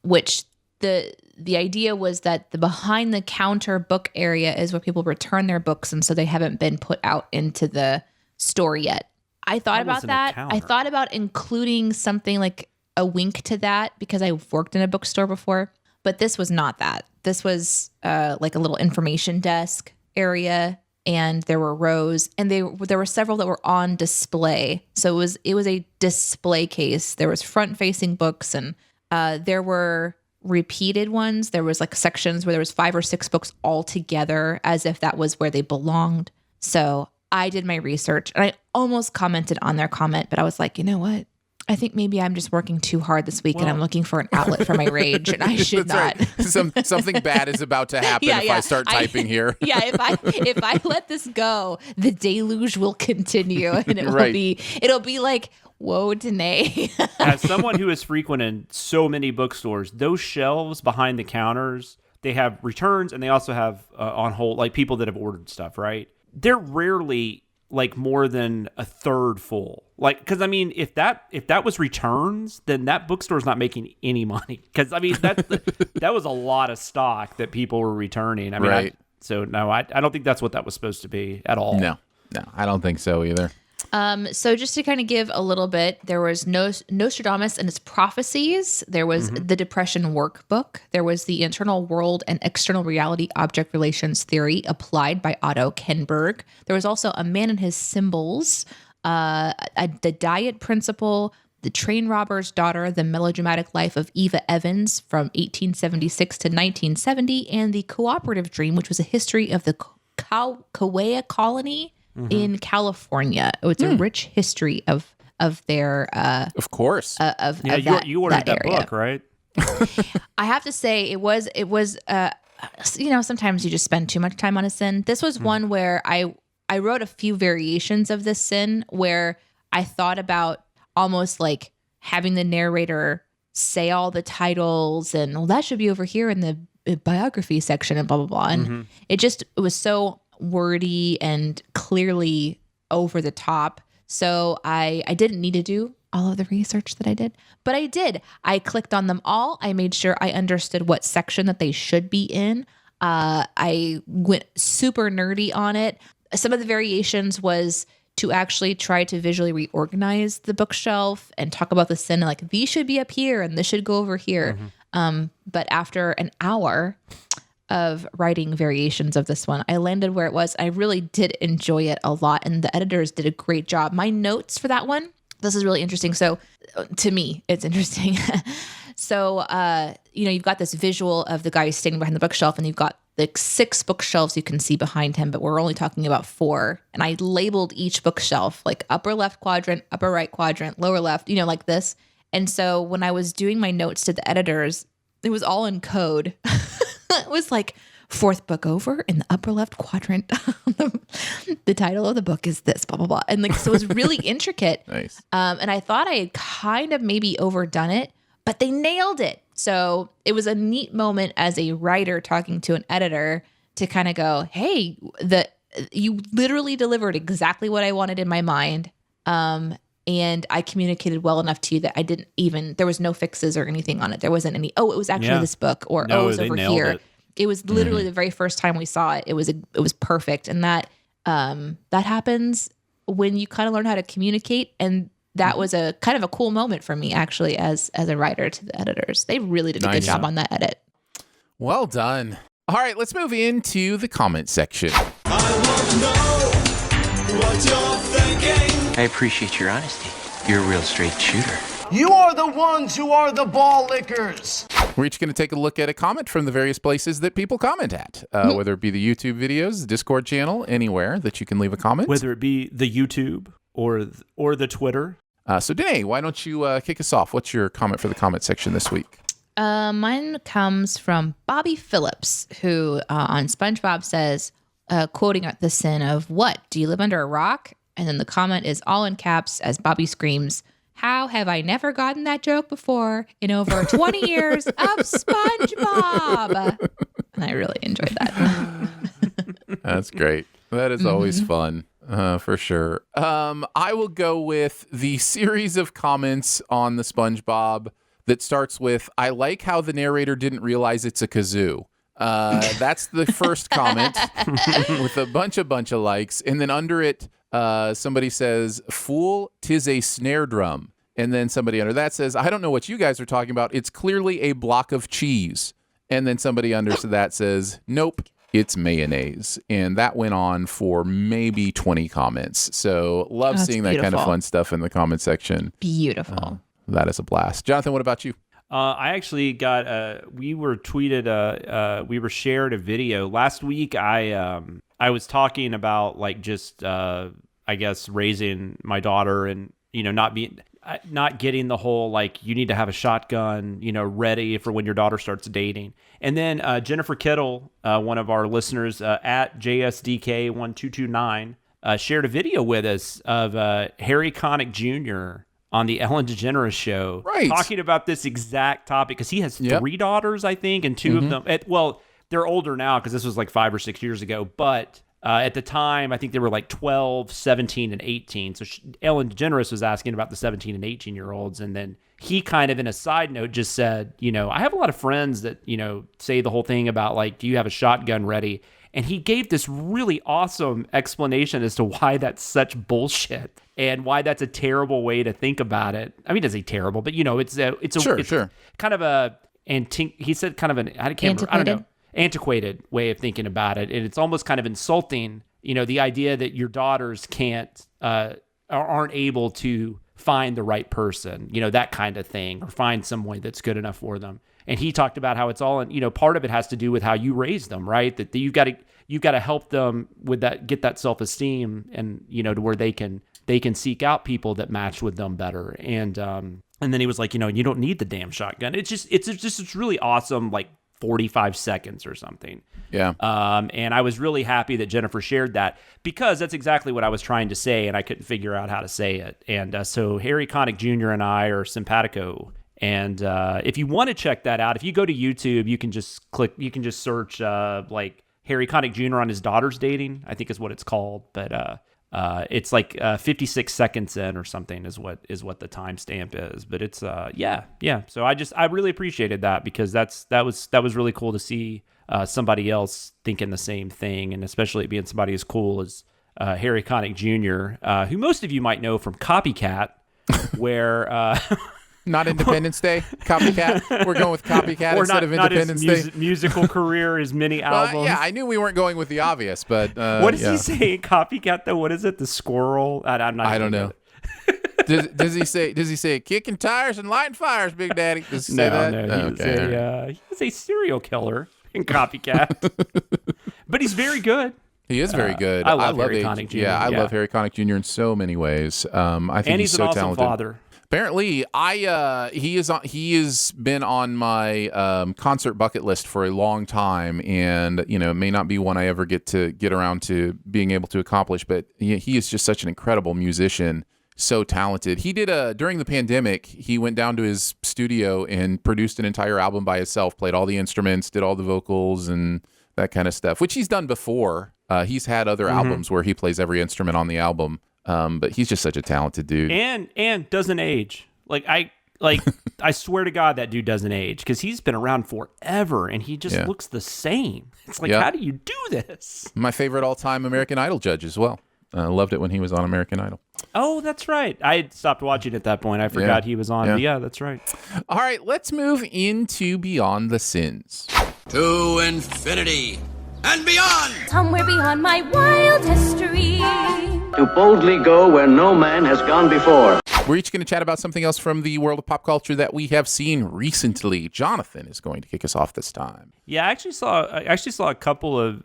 which the idea was that the behind the counter book area is where people return their books, and so they haven't been put out into the store yet. I thought about that. I thought about including something like a wink to that, because I've worked in a bookstore before, but this was not that. This was like a little information desk area, and there were rows, and there were several that were on display. So it was a display case. There was front-facing books, and there were repeated ones. There was sections where there was 5 or 6 books all together, as if that was where they belonged. So I did my research, and I almost commented on their comment, but I was like, you know what? I think maybe I'm just working too hard this week and I'm looking for an outlet for my rage, and I should not. Right. Something bad is about to happen if I start typing here. Yeah, if I let this go, the deluge will continue, and it'll be like, woe to nay. As someone who has frequented so many bookstores, those shelves behind the counters, they have returns and they also have on hold, like people that have ordered stuff, right? They're rarely like more than a third full. Like, because I mean, if that was returns, then that bookstore's not making any money. Because I mean, that was a lot of stock that people were returning. I mean, right. I don't think that's what that was supposed to be at all. No, I don't think so either. So just to kind of give a little bit, there was Nostradamus and its prophecies. There was the Depression Workbook. There was the Internal World and External Reality Object Relations Theory applied by Otto Kenberg. There was also A Man and His Symbols, the Diet Principle, The Train Robber's Daughter, The Melodramatic Life of Eva Evans from 1876 to 1970, and The Cooperative Dream, which was a history of the Kauai colony in California. It's a rich history of their of course of you ordered that book, right? I have to say it was sometimes you just spend too much time on a sin. This was one where I wrote a few variations of this sin where I thought about almost like having the narrator say all the titles and, well, that should be over here in the biography section and blah blah blah, and it was so wordy and clearly over the top. So I didn't need to do all of the research that I did, but I did. I clicked on them all. I made sure I understood what section that they should be in. I went super nerdy on it. Some of the variations was to actually try to visually reorganize the bookshelf and talk about the sin, like these should be up here and this should go over here. But after an hour of writing variations of this one, I landed where it was. I really did enjoy it a lot, and the editors did a great job. My notes for that one, this is really interesting. So to me, it's interesting. So, you've got this visual of the guy standing behind the bookshelf, and you've got like 6 bookshelves you can see behind him, but we're only talking about 4. And I labeled each bookshelf like upper left quadrant, upper right quadrant, lower left, like this. And so when I was doing my notes to the editors, it was all in code. It was like 4th book over in the upper left quadrant. The title of the book is this, blah, blah, blah. And like, so it was really intricate. Nice. And I thought I had kind of maybe overdone it, but they nailed it. So it was a neat moment as a writer talking to an editor to kind of go, hey, you literally delivered exactly what I wanted in my mind. And I communicated well enough to you that there was no fixes or anything on it. There wasn't any, it was actually this book, or it was over here. It was literally the very first time we saw it. It was perfect. And that happens when you kind of learn how to communicate. And that was a kind of a cool moment for me, actually, as a writer to the editors. They really did a good job on that edit. Well done. All right, let's move into the comment section. I want to know what you're thinking. I appreciate your honesty. You're a real straight shooter. You are the ones who are the ball lickers. We're each going to take a look at a comment from the various places that people comment at, whether it be the YouTube videos, the Discord channel, anywhere that you can leave a comment. Whether it be the YouTube or the Twitter. So, Danae, why don't you kick us off? What's your comment for the comment section this week? Mine comes from Bobby Phillips, who on SpongeBob says, quoting the sin of, "What? Do you live under a rock?" And then the comment is all in caps as Bobby screams, "How have I never gotten that joke before in over 20 years of SpongeBob?" And I really enjoyed that. That's great. That is always fun, for sure. I will go with the series of comments on the SpongeBob that starts with, "I like how the narrator didn't realize it's a kazoo." That's the first comment with a bunch of likes. And then under it, somebody says, "Fool, 'tis a snare drum." And then somebody under that says, "I don't know what you guys are talking about. It's clearly a block of cheese." And then somebody under that says, "Nope, it's mayonnaise." And that went on for maybe 20 comments. So love seeing that kind of fun stuff in the comment section. Beautiful. That is a blast. Jonathan, what about you? I actually got, we were shared a video last week. I was talking about like just, I guess raising my daughter and, not being, not getting the whole, like, you need to have a shotgun, ready for when your daughter starts dating. And then Jennifer Kittle, one of our listeners at JSDK1229, shared a video with us of Harry Connick Jr. on the Ellen DeGeneres show, talking about this exact topic, because he has 3 daughters, I think, and 2 of them, they're older now because this was like 5 or 6 years ago, but at the time, I think they were like 12, 17, and 18. So Ellen DeGeneres was asking about the 17 and 18-year-olds, and then he kind of, in a side note, just said, I have a lot of friends that, say the whole thing about, like, do you have a shotgun ready? And he gave this really awesome explanation as to why that's such bullshit and why that's a terrible way to think about it. I mean, it's a terrible, but it's kind of a, he said kind of an, I don't know, antiquated way of thinking about it. And it's almost kind of insulting, the idea that your daughters aren't able to find the right person, that kind of thing, or find someone that's good enough for them. And he talked about how it's all, part of it has to do with how you raise them, right? That you've got to help them with that, get that self-esteem, and, to where they can seek out people that match with them better. And then he was like, you don't need the damn shotgun. It's really awesome, like 45 seconds or something. Yeah. And I was really happy that Jennifer shared that, because that's exactly what I was trying to say, and I couldn't figure out how to say it. And so Harry Connick Jr. and I are simpatico. And if you want to check that out, if you go to YouTube, you can just search like Harry Connick Jr. on his daughter's dating, I think is what it's called. But it's like 56 seconds in or something is what the timestamp is. But it's yeah. So I really appreciated that, because that was really cool to see somebody else thinking the same thing, and especially being somebody as cool as Harry Connick Jr., who most of you might know from Copycat, where. Not Independence Day, Copycat. We're going with Copycat instead of Independence Day. Musical career, his mini albums. Yeah, I knew we weren't going with the obvious, but what does he say in Copycat though? What is it? The squirrel? I don't know. does he say kicking tires and lighting fires, Big Daddy? Does he say that? No. He's a serial killer in Copycat, but he's very good. He is very good. I love Harry Connick Jr. Yeah, I love Harry Connick Jr. in so many ways. I think he's so an awesome talented. Father. Apparently, he has been on my concert bucket list for a long time, and it may not be one I ever get around to being able to accomplish. But he is just such an incredible musician, so talented. He did during the pandemic, he went down to his studio and produced an entire album by himself, played all the instruments, did all the vocals and that kind of stuff, which he's done before. He's had other albums where he plays every instrument on the album. But he's just such a talented dude, and doesn't age. I swear to God, that dude doesn't age, because he's been around forever and he just looks the same. It's like, how do you do this? My favorite all-time American Idol judge as well. Loved it when he was on American Idol. Oh, that's right. I had stopped watching at that point. I forgot he was on. Yeah, that's right. All right, let's move into Beyond the Sins. To infinity and beyond. Somewhere beyond my wild history. To boldly go where no man has gone before. We're each going to chat about something else from the world of pop culture that we have seen recently. Jonathan is going to kick us off this time. Yeah, I actually saw a couple of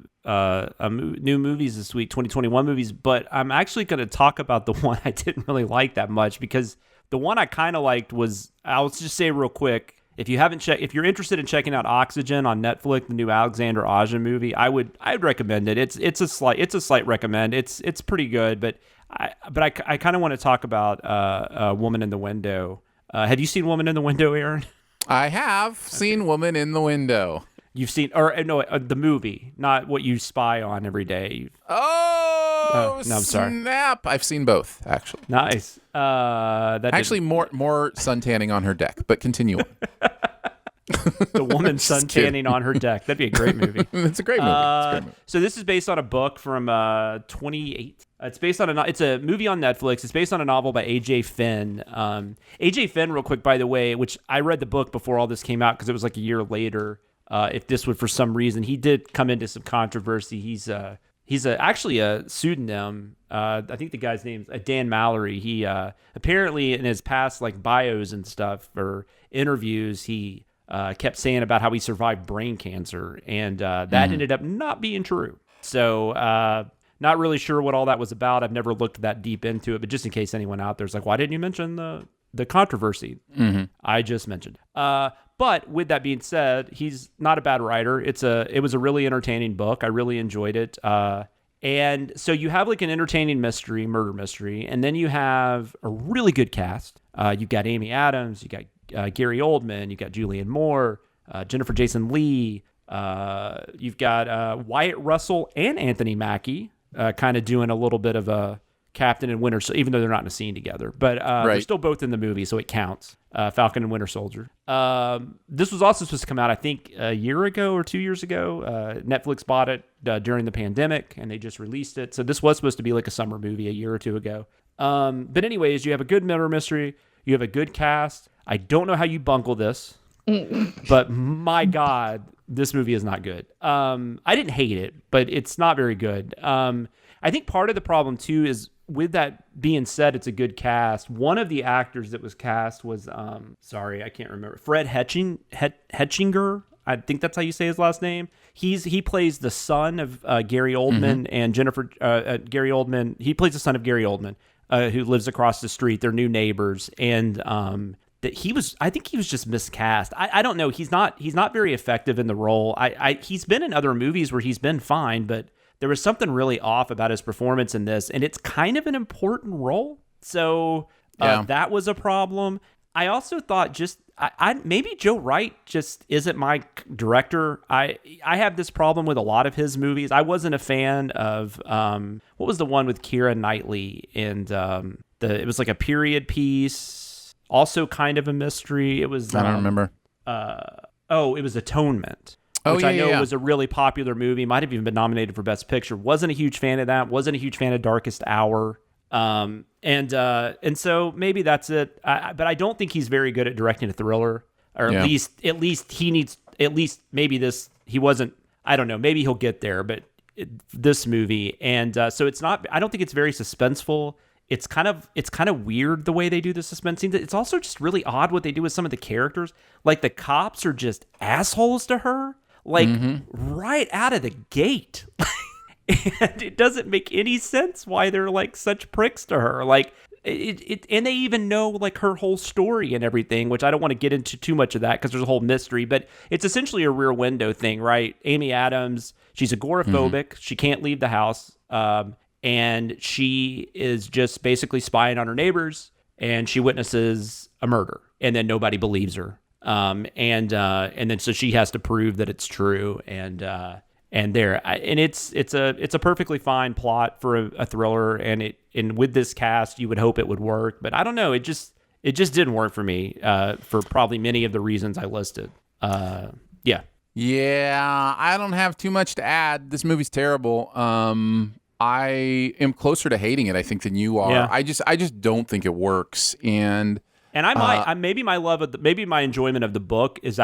new movies this week, 2021 movies, but I'm actually going to talk about the one I didn't really like that much, because the one I kind of liked was, I'll just say real quick, if you're interested in checking out Oxygen on Netflix, the new Alexander Aja movie, I'd recommend it. It's a slight recommend. It's pretty good, but I kind of want to talk about Woman in the Window. Have you seen Woman in the Window, Aaron? I have seen Woman in the Window. You've seen, the movie, not what you spy on every day. No, I'm sorry. Snap! I've seen both, actually. Nice. More sun tanning on her deck, but continue on. The woman sun tanning on her deck. That'd be a great movie. It's a great movie. So this is based on a book from 2008. It's a movie on Netflix. It's based on a novel by A.J. Finn. A.J. Finn, real quick, by the way, which I read the book before all this came out because it was like a year later. If this would, for some reason, he did come into some controversy. He's actually a pseudonym. I think the guy's name's Dan Mallory. He apparently in his past bios and stuff or interviews, he kept saying about how he survived brain cancer, and that ended up not being true. So not really sure what all that was about. I've never looked that deep into it, but just in case anyone out there's like, why didn't you mention the the controversy I just mentioned. But with that being said, he's not a bad writer. It was a really entertaining book. I really enjoyed it. And so you have like an entertaining murder mystery, and then you have a really good cast. You've got Amy Adams, you got Gary Oldman, you got Julianne Moore, Jennifer Jason Leigh. You've got Wyatt Russell and Anthony Mackie kind of doing a little bit of a Captain and Winter Soldier, even though they're not in a scene together. But they're still both in the movie, so it counts. Falcon and Winter Soldier. This was also supposed to come out, I think, a year ago or 2 years ago. Netflix bought it during the pandemic, and they just released it. So this was supposed to be like a summer movie a year or two ago. But anyways, you have a good murder mystery. You have a good cast. I don't know how you bungle this, but my God, this movie is not good. I didn't hate it, but it's not very good. I think part of the problem, too, is with that being said, it's a good cast. One of the actors that was cast was, sorry, I can't remember. Fred Hetchinger. I think that's how you say his last name. He plays the son of Gary Oldman and Jennifer. Gary Oldman. He plays the son of Gary Oldman, who lives across the street. They're new neighbors, and I think he was just miscast. I don't know. He's not very effective in the role. He's been in other movies where he's been fine, but there was something really off about his performance in this, and it's kind of an important role. So that was a problem. I also thought maybe Joe Wright just isn't my director. I have this problem with a lot of his movies. I wasn't a fan of what was the one with Keira Knightley, and it was like a period piece, also kind of a mystery. It was I don't remember. It was Atonement. Which I know was a really popular movie. Might have even been nominated for Best Picture. Wasn't a huge fan of that. Wasn't a huge fan of Darkest Hour. And so maybe that's it. But I don't think he's very good at directing a thriller, or at least he needs. At least maybe this he wasn't. I don't know. Maybe he'll get there. But this movie, and so it's not. I don't think it's very suspenseful. It's kind of weird the way they do the suspense scenes. It's also just really odd what they do with some of the characters. Like the cops are just assholes to her. Like right out of the gate. And it doesn't make any sense why they're like such pricks to her. Like and they even know like her whole story and everything, which I don't want to get into too much of that because there's a whole mystery, but it's essentially a Rear Window thing, right? Amy Adams, she's agoraphobic. She can't leave the house. And she is just basically spying on her neighbors, and she witnesses a murder, and then nobody believes her. And then so she has to prove that it's true, and it's a perfectly fine plot for a thriller, and with this cast you would hope it would work, but I don't know, it just didn't work for me for probably many of the reasons I listed. I don't have too much to add. This movie's terrible. I am closer to hating it, I think, than you are. Yeah. I just don't think it works, and I might maybe my enjoyment of the book is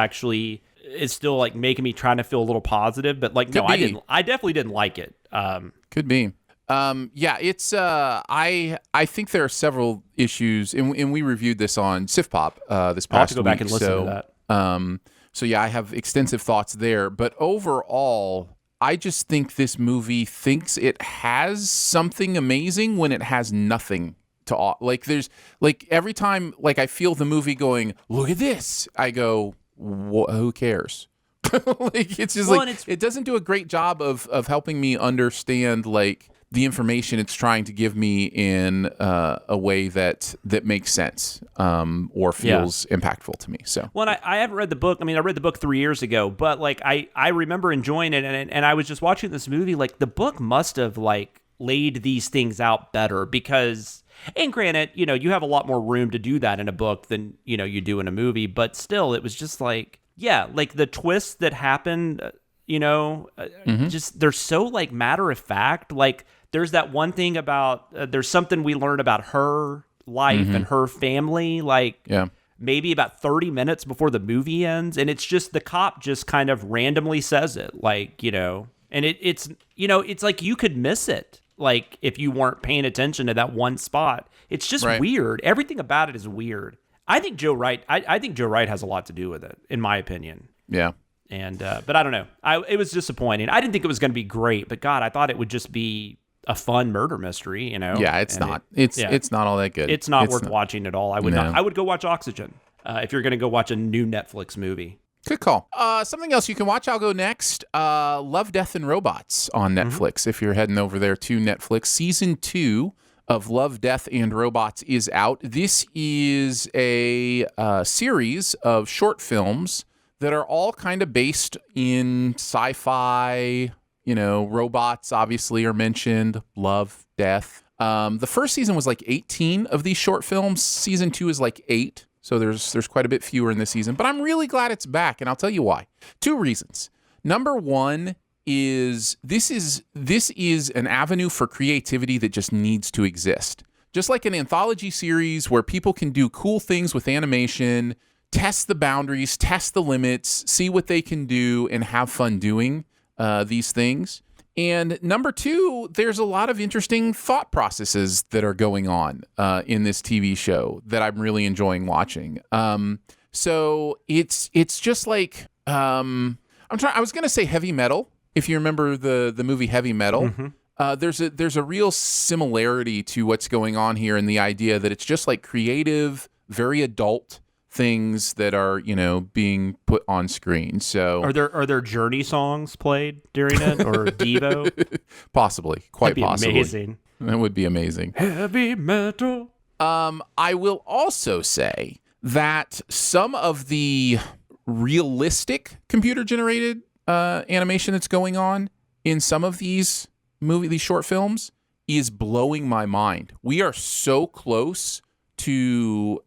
still like making me trying to feel a little positive, but like I definitely didn't like it. Could be. It's I think there are several issues, and we reviewed this on Sif Pop this past week. I'll have to go back and listen to that. So I have extensive thoughts there, but overall, I just think this movie thinks it has something amazing when it has nothing to like. There's like every time like I feel the movie going, look at this, I go, who cares? Like it's just it doesn't do a great job of helping me understand like the information it's trying to give me in a way that makes sense or feels impactful to me. So, well, I haven't read the book. I mean, I read the book 3 years ago, but like I remember enjoying it, and I was just watching this movie. Like the book must have like laid these things out better because, and granted, you have a lot more room to do that in a book than you do in a movie, but still, it was just like like the twists that happened, just they're so like matter of fact, like. There's that one thing about, there's something we learn about her life and her family, like maybe about 30 minutes before the movie ends. And it's just, the cop just kind of randomly says it, like, and it's like you could miss it, like if you weren't paying attention to that one spot. It's just weird. Everything about it is weird. I think Joe Wright has a lot to do with it, in my opinion. Yeah. And, but I don't know. It was disappointing. I didn't think it was going to be great, but God, I thought it would just be a fun murder mystery, you know. Yeah, it's not. It's not all that good. It's not worth watching at all. I would not. I would go watch Oxygen if you're going to go watch a new Netflix movie. Good call. Something else you can watch. I'll go next. Love, Death, and Robots on Netflix. If you're heading over there to Netflix, season 2 of Love, Death, and Robots is out. This is a series of short films that are all kind of based in sci-fi. You know, robots obviously are mentioned. Love, death. The first season was like 18 of these short films. Season 2 is like 8. So there's quite a bit fewer in this season, but I'm really glad it's back, and I'll tell you why. 2 reasons. Number 1 is this is an avenue for creativity that just needs to exist. Just like an anthology series where people can do cool things with animation, test the boundaries, test the limits, see what they can do, and have fun doing these things. And number 2, there's a lot of interesting thought processes that are going on in this TV show that I'm really enjoying watching. So it's just like I was going to say heavy metal. If you remember the movie Heavy Metal, there's a real similarity to what's going on here in the idea that it's just like creative, very adult things that are, you know, being put on screen. So are there Journey songs played during it, or Devo? Possibly, quite possibly. Amazing. That would be amazing. Heavy metal. I will also say that some of the realistic computer generated animation that's going on in some of these short films is blowing my mind. We are so close to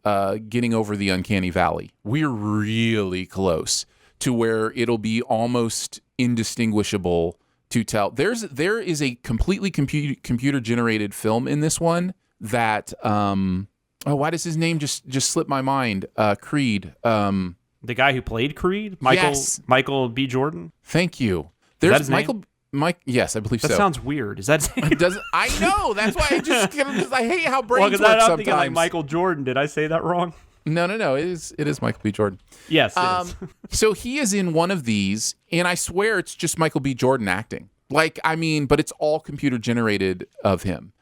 getting over the uncanny valley. We're really close to where it'll be almost indistinguishable to tell. There is a completely computer generated film in this one that why does his name just slip my mind? Creed. The guy who played Creed, Michael B. Jordan. Thank you. Is that his name? Yes, I believe so. That sounds weird. Is that? I know. That's why I hate how brains work I'm sometimes. thinking like Michael Jordan. Did I say that wrong? No. It is Michael B. Jordan. Yes. It is. So he is in one of these, and I swear it's just Michael B. Jordan acting. But it's all computer generated of him.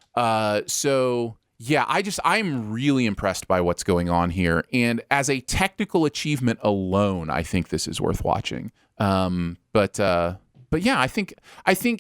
So yeah, I'm really impressed by what's going on here, and as a technical achievement alone, I think this is worth watching. But yeah, I think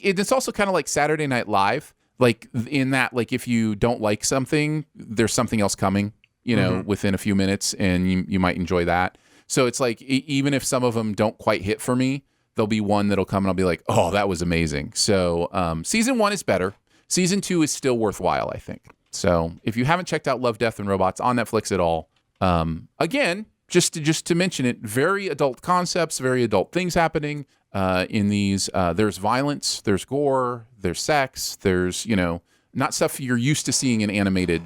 it's also kind of like Saturday Night Live, like in that, like if you don't like something, there's something else coming, you know, within a few minutes, and you might enjoy that. So it's like even if some of them don't quite hit for me, there'll be one that'll come and I'll be like, oh, that was amazing. So season 1 is better. Season 2 is still worthwhile, I think. So if you haven't checked out Love, Death, and Robots on Netflix at all, again, just to mention it, very adult concepts, very adult things happening. In these, there's violence, there's gore, there's sex, there's, you know, not stuff you're used to seeing in animated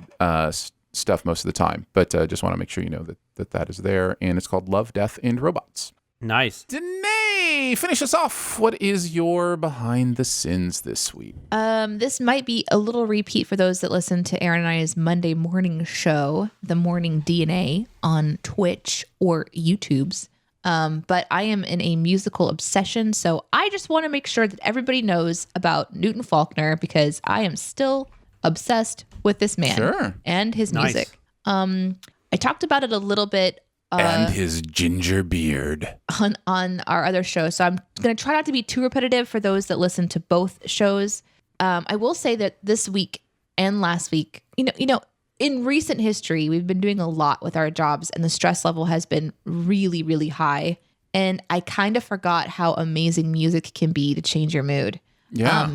stuff most of the time. But just want to make sure you know that is there. And it's called Love, Death, and Robots. Nice. Danae, finish us off. What is your behind the sins this week? This might be a little repeat for those that listen to Aaron and I's Monday morning show, The Morning DNA, on Twitch or YouTube's. But I am in a musical obsession, so I just want to make sure that everybody knows about Newton Falkner, because I am still obsessed with this man and his music. I talked about it a little bit. And his ginger beard. On our other show, so I'm going to try not to be too repetitive for those that listen to both shows. I will say that this week and last week, you know, in recent history, we've been doing a lot with our jobs, and the stress level has been really, really high. And I kind of forgot how amazing music can be to change your mood. Yeah.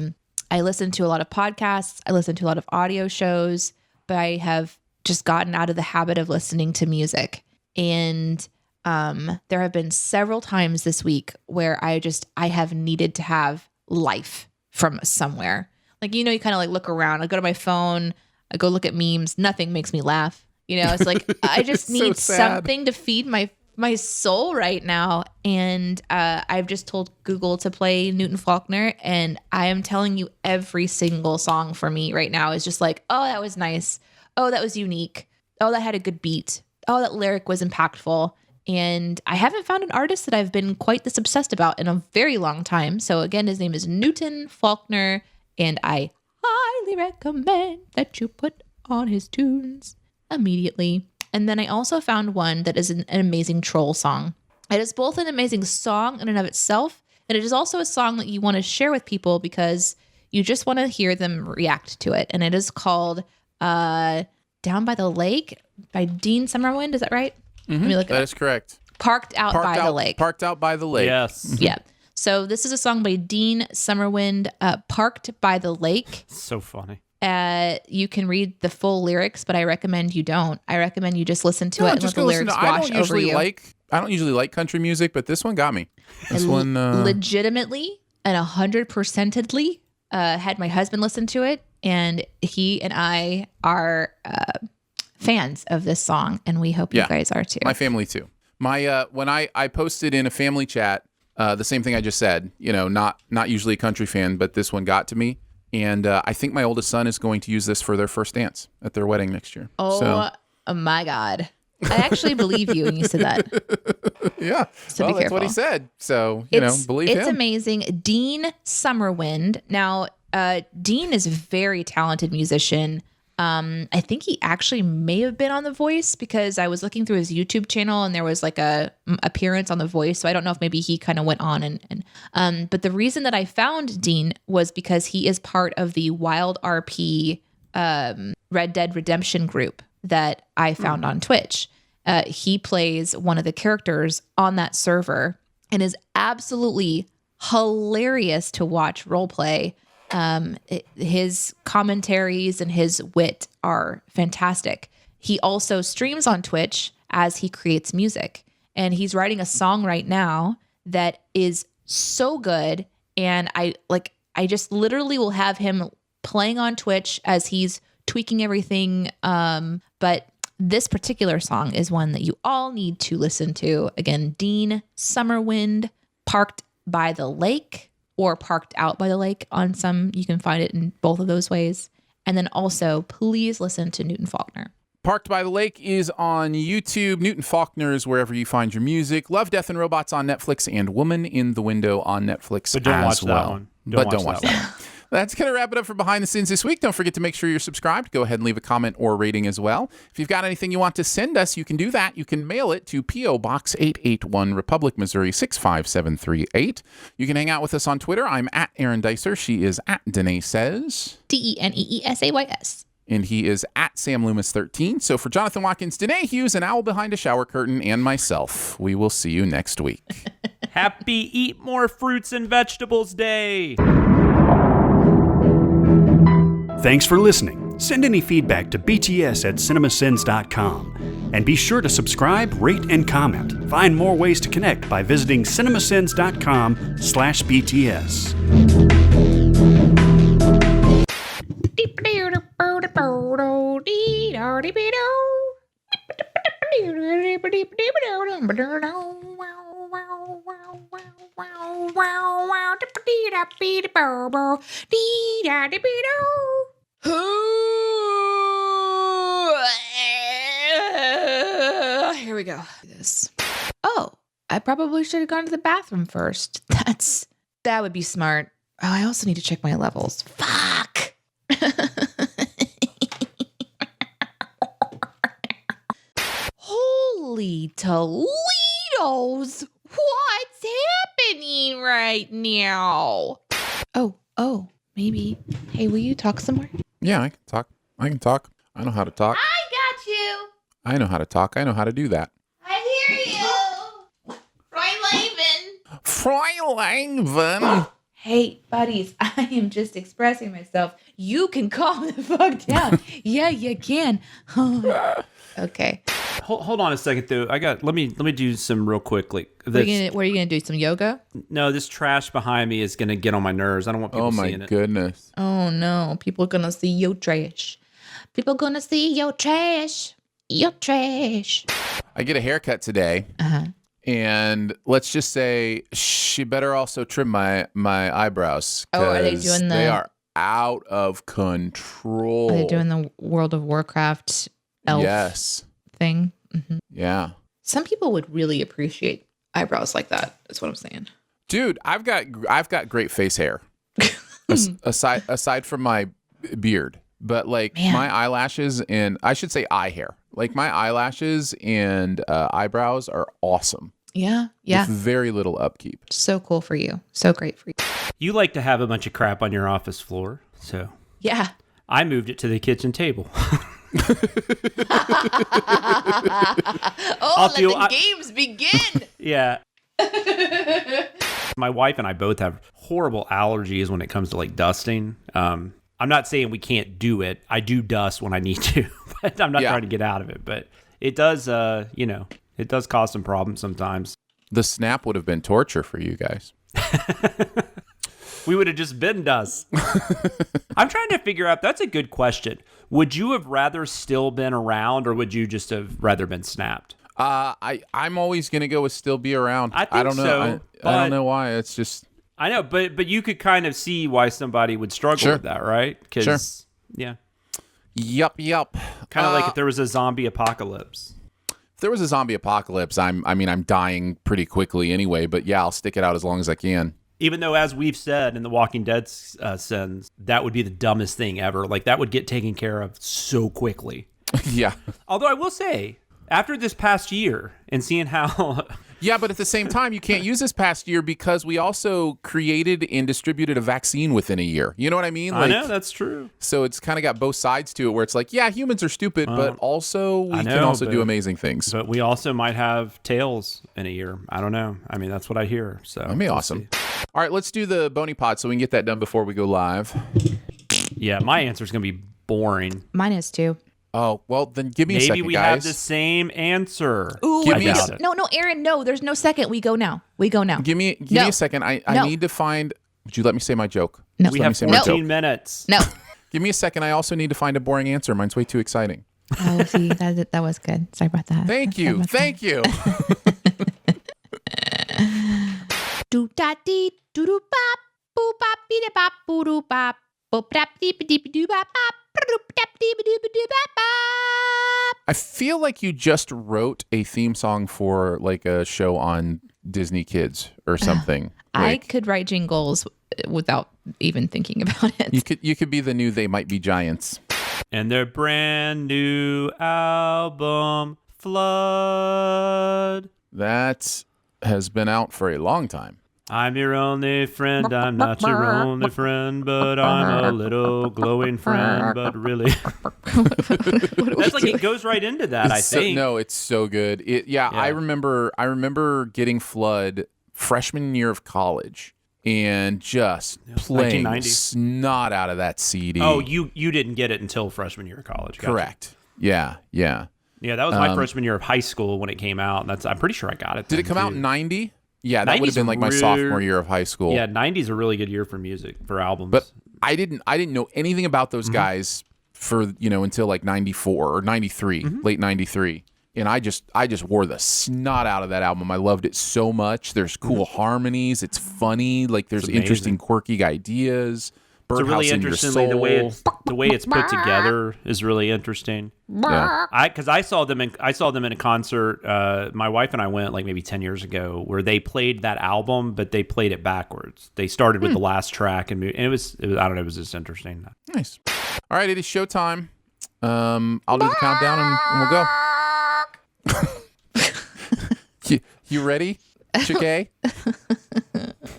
I listen to a lot of podcasts. I listen to a lot of audio shows, but I have just gotten out of the habit of listening to music. And there have been several times this week where I have needed to have life from somewhere. Like, you know, you kind of like look around. I go to my phone. I go look at memes. Nothing makes me laugh. You know, it's like I just need something to feed my soul right now. And I've just told Google to play Newton Falkner, and I am telling you, every single song for me right now is just like, oh, that was nice. Oh, that was unique. Oh, that had a good beat. Oh, that lyric was impactful. And I haven't found an artist that I've been quite this obsessed about in a very long time. So again, his name is Newton Falkner, and I highly recommend that you put on his tunes immediately. And then I also found one that is an amazing troll song. It is both an amazing song in and of itself, and it is also a song that you want to share with people because you just want to hear them react to it. And it is called Down by the Lake by Dean Summerwind. Is that right? Mm-hmm. Let me look it up. That is correct. Parked Out by the Lake. Parked Out by the Lake. Yes. Yeah. So this is a song by Dean Summerwind, Parked by the Lake. So funny. You can read the full lyrics, but I recommend you don't. I recommend you just listen to it and let the lyrics wash over you. I don't usually like country music, but this one got me. This one legitimately and 100%edly had my husband listen to it, and he and I are fans of this song, and we hope you guys are too. My family too. My when I posted in a family chat the same thing I just said. You know, not usually a country fan, but this one got to me. And I think my oldest son is going to use this for their first dance at their wedding next year. Oh my God. I actually believe you when you said that. Yeah. So well, that's what he said. So, you know, believe him. It's amazing. Dean Summerwind. Now, Dean is a very talented musician. I think he actually may have been on The Voice because I was looking through his YouTube channel and there was like a appearance on The Voice. So I don't know if maybe he kind of went on but the reason that I found Dean was because he is part of the Wild RP Red Dead Redemption group that I found on Twitch. He plays one of the characters on that server and is absolutely hilarious to watch roleplay. His commentaries and his wit are fantastic. He also streams on Twitch as he creates music, and he's writing a song right now that is so good. And I just literally will have him playing on Twitch as he's tweaking everything. But this particular song is one that you all need to listen to. Again, Dean Summerwind, Parked by the Lake, or Parked Out by the Lake on some. You can find it in both of those ways. And then also, please listen to Newton Falkner. Parked by the Lake is on YouTube. Newton Falkner is wherever you find your music. Love, Death, and Robots on Netflix, and Woman in the Window on Netflix but don't as watch well. That one. Don't watch that one. That's going to wrap it up for Behind the Scenes this week. Don't forget to make sure you're subscribed. Go ahead and leave a comment or rating as well. If you've got anything you want to send us, you can do that. You can mail it to P.O. Box 881, Republic, Missouri 65738. You can hang out with us on Twitter. I'm at Aaron Dicer. She is at Danae Says. DENEESAYS. And he is at Sam Loomis 13. So for Jonathan Watkins, Danae Hughes, an owl behind a shower curtain, and myself, we will see you next week. Happy Eat More Fruits and Vegetables Day. Thanks for listening. Send any feedback to bts@cinemasins.com. And be sure to subscribe, rate, and comment. Find more ways to connect by visiting cinemasins.com/BTS. Here we go. Oh, I probably should have gone to the bathroom first. That would be smart. Oh, I also need to check my levels. Fuck. Holy Toledos! What's happening right now? Oh, maybe. Hey, will you talk some more? Yeah, I can talk. I know how to talk. I got you. I know how to talk. I know how to do that. I hear you. Fräulein. Hey, buddies, I am just expressing myself. You can calm the fuck down. Yeah, you can. Okay. Hold on a second, though. Let me do some real quickly. What are you gonna do? Some yoga? No, this trash behind me is gonna get on my nerves. I don't want people seeing it. Oh my goodness. Oh no, people are gonna see your trash. People gonna see your trash. Your trash. I get a haircut today. And let's just say she better also trim my eyebrows. Oh, are they doing they are out of control. Are they doing the World of Warcraft elf thing? Mm-hmm. Yeah. Some people would really appreciate eyebrows like that. That's what I'm saying. Dude, I've got great face hair. aside from my beard, but like my eyelashes and I should say eye hair, like my eyelashes and eyebrows are awesome. Yeah. Yeah. With very little upkeep. So cool for you. So great for you. You like to have a bunch of crap on your office floor. So yeah. I moved it to the kitchen table. Let the games begin. Yeah. My wife and I both have horrible allergies when it comes to like dusting. I'm not saying we can't do it. I do dust when I need to, but I'm not trying to get out of it. But it does, it does cause some problems sometimes. The snap would have been torture for you guys. We would have just been dust. I'm trying to figure out, that's a good question. Would you have rather still been around, or would you just have rather been snapped? I'm always going to go with still be around. I don't know. So, I don't know why. It's just... I know, but you could kind of see why somebody would struggle with that, right? Sure. Yeah. Yup. Kind of like if there was a zombie apocalypse. If there was a zombie apocalypse, I'm dying pretty quickly anyway, but yeah, I'll stick it out as long as I can. Even though, as we've said in the Walking Dead sins, that would be the dumbest thing ever. Like, that would get taken care of so quickly. Yeah. Although I will say, after this past year and seeing how... Yeah, but at the same time, you can't use this past year because we also created and distributed a vaccine within a year. You know what I mean? Like, I know, that's true. So it's kind of got both sides to it where it's like, yeah, humans are stupid, but also we can also do amazing things. But we also might have tails in a year. I don't know. I mean, that's what I hear. So that'd be awesome. All right, let's do the Bony Pod so we can get that done before we go live. Yeah, my answer is going to be boring. Mine is too. Oh, well, then give me a second, guys. Maybe we have the same answer. Ooh, no, Aaron, no, there's no second. We go now. Give me a second. I need to find... Would you let me say my joke? No. We have 14 minutes. No. Give me a second. I also need to find a boring answer. Mine's way too exciting. Oh, see, that was good. Sorry about that. Thank you. Do da dee do do bop boo bop dee da bop boo doo bop boop dap dee dee doo bop bop. I feel like you just wrote a theme song for like a show on Disney Kids or something. I could write jingles without even thinking about it. You could be the new They Might Be Giants. And their brand new album, Flood. That has been out for a long time. I'm your only friend, I'm not your only friend, but I'm a little glowing friend, but really. That's like, it goes right into that, I think. No, it's so good. I remember getting Flood freshman year of college and just playing snot out of that CD. Oh, you didn't get it until freshman year of college. Gotcha. Correct. Yeah. Yeah, that was my freshman year of high school when it came out. And I'm pretty sure I got it. Did it come out in 90? Yeah, that would have been like my sophomore year of high school. Yeah, 90's a really good year for music, for albums. But I didn't know anything about those guys for, until like 94 or 93, late 93. And I just wore the snot out of that album. I loved it so much. There's cool harmonies. It's funny. Like there's interesting, quirky ideas. It's really interesting the way it's put together is really interesting. Yeah. Because I saw them in a concert. My wife and I went like maybe 10 years ago, where they played that album, but they played it backwards. They started with the last track and it was I don't know, it was just interesting. Nice. All right, it is showtime. I'll do the countdown and we'll go. You ready, Chick-A?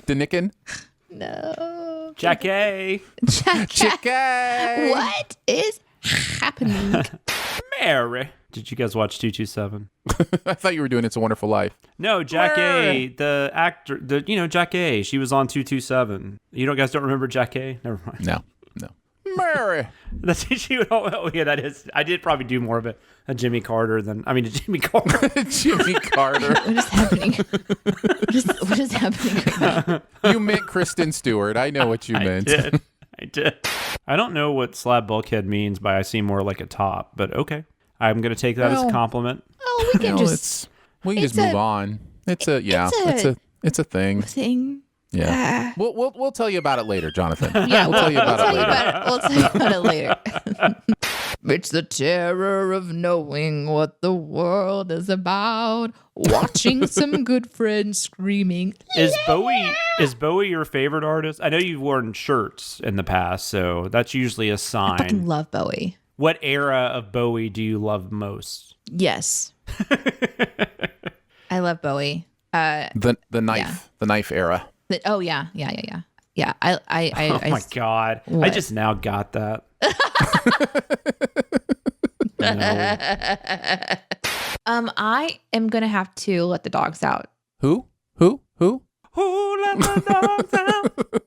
Denikin? No. Jack-A. Chick-A. What is happening? Mary. Did you guys watch 227? I thought you were doing It's a Wonderful Life. No, Jack-A, the actor, Jack-A, she was on 227. You guys don't remember Jack-A? Never mind. No. Mary. That's she. Oh, yeah, that is. I did probably do more of a Jimmy Carter than a Jimmy Carter. Jimmy Carter. What is happening? What is happening right now? You meant Kristen Stewart. I know what you meant. I did. I don't know what slab bulkhead means by I seem more like a top, but okay. I'm gonna take that as a compliment. Oh, we can just move on. It's a thing. Yeah, we'll tell you about it later, Jonathan. Yeah, we'll tell you about it later. We'll tell you about it later. It's the terror of knowing what the world is about. Watching some good friends screaming. Is Bowie your favorite artist? I know you've worn shirts in the past, so that's usually a sign. I fucking love Bowie. What era of Bowie do you love most? Yes. I love Bowie. The knife era. Oh yeah. Yeah. Oh my God. What? I just now got that. No. I am gonna have to let the dogs out. Who? Who let the dogs out?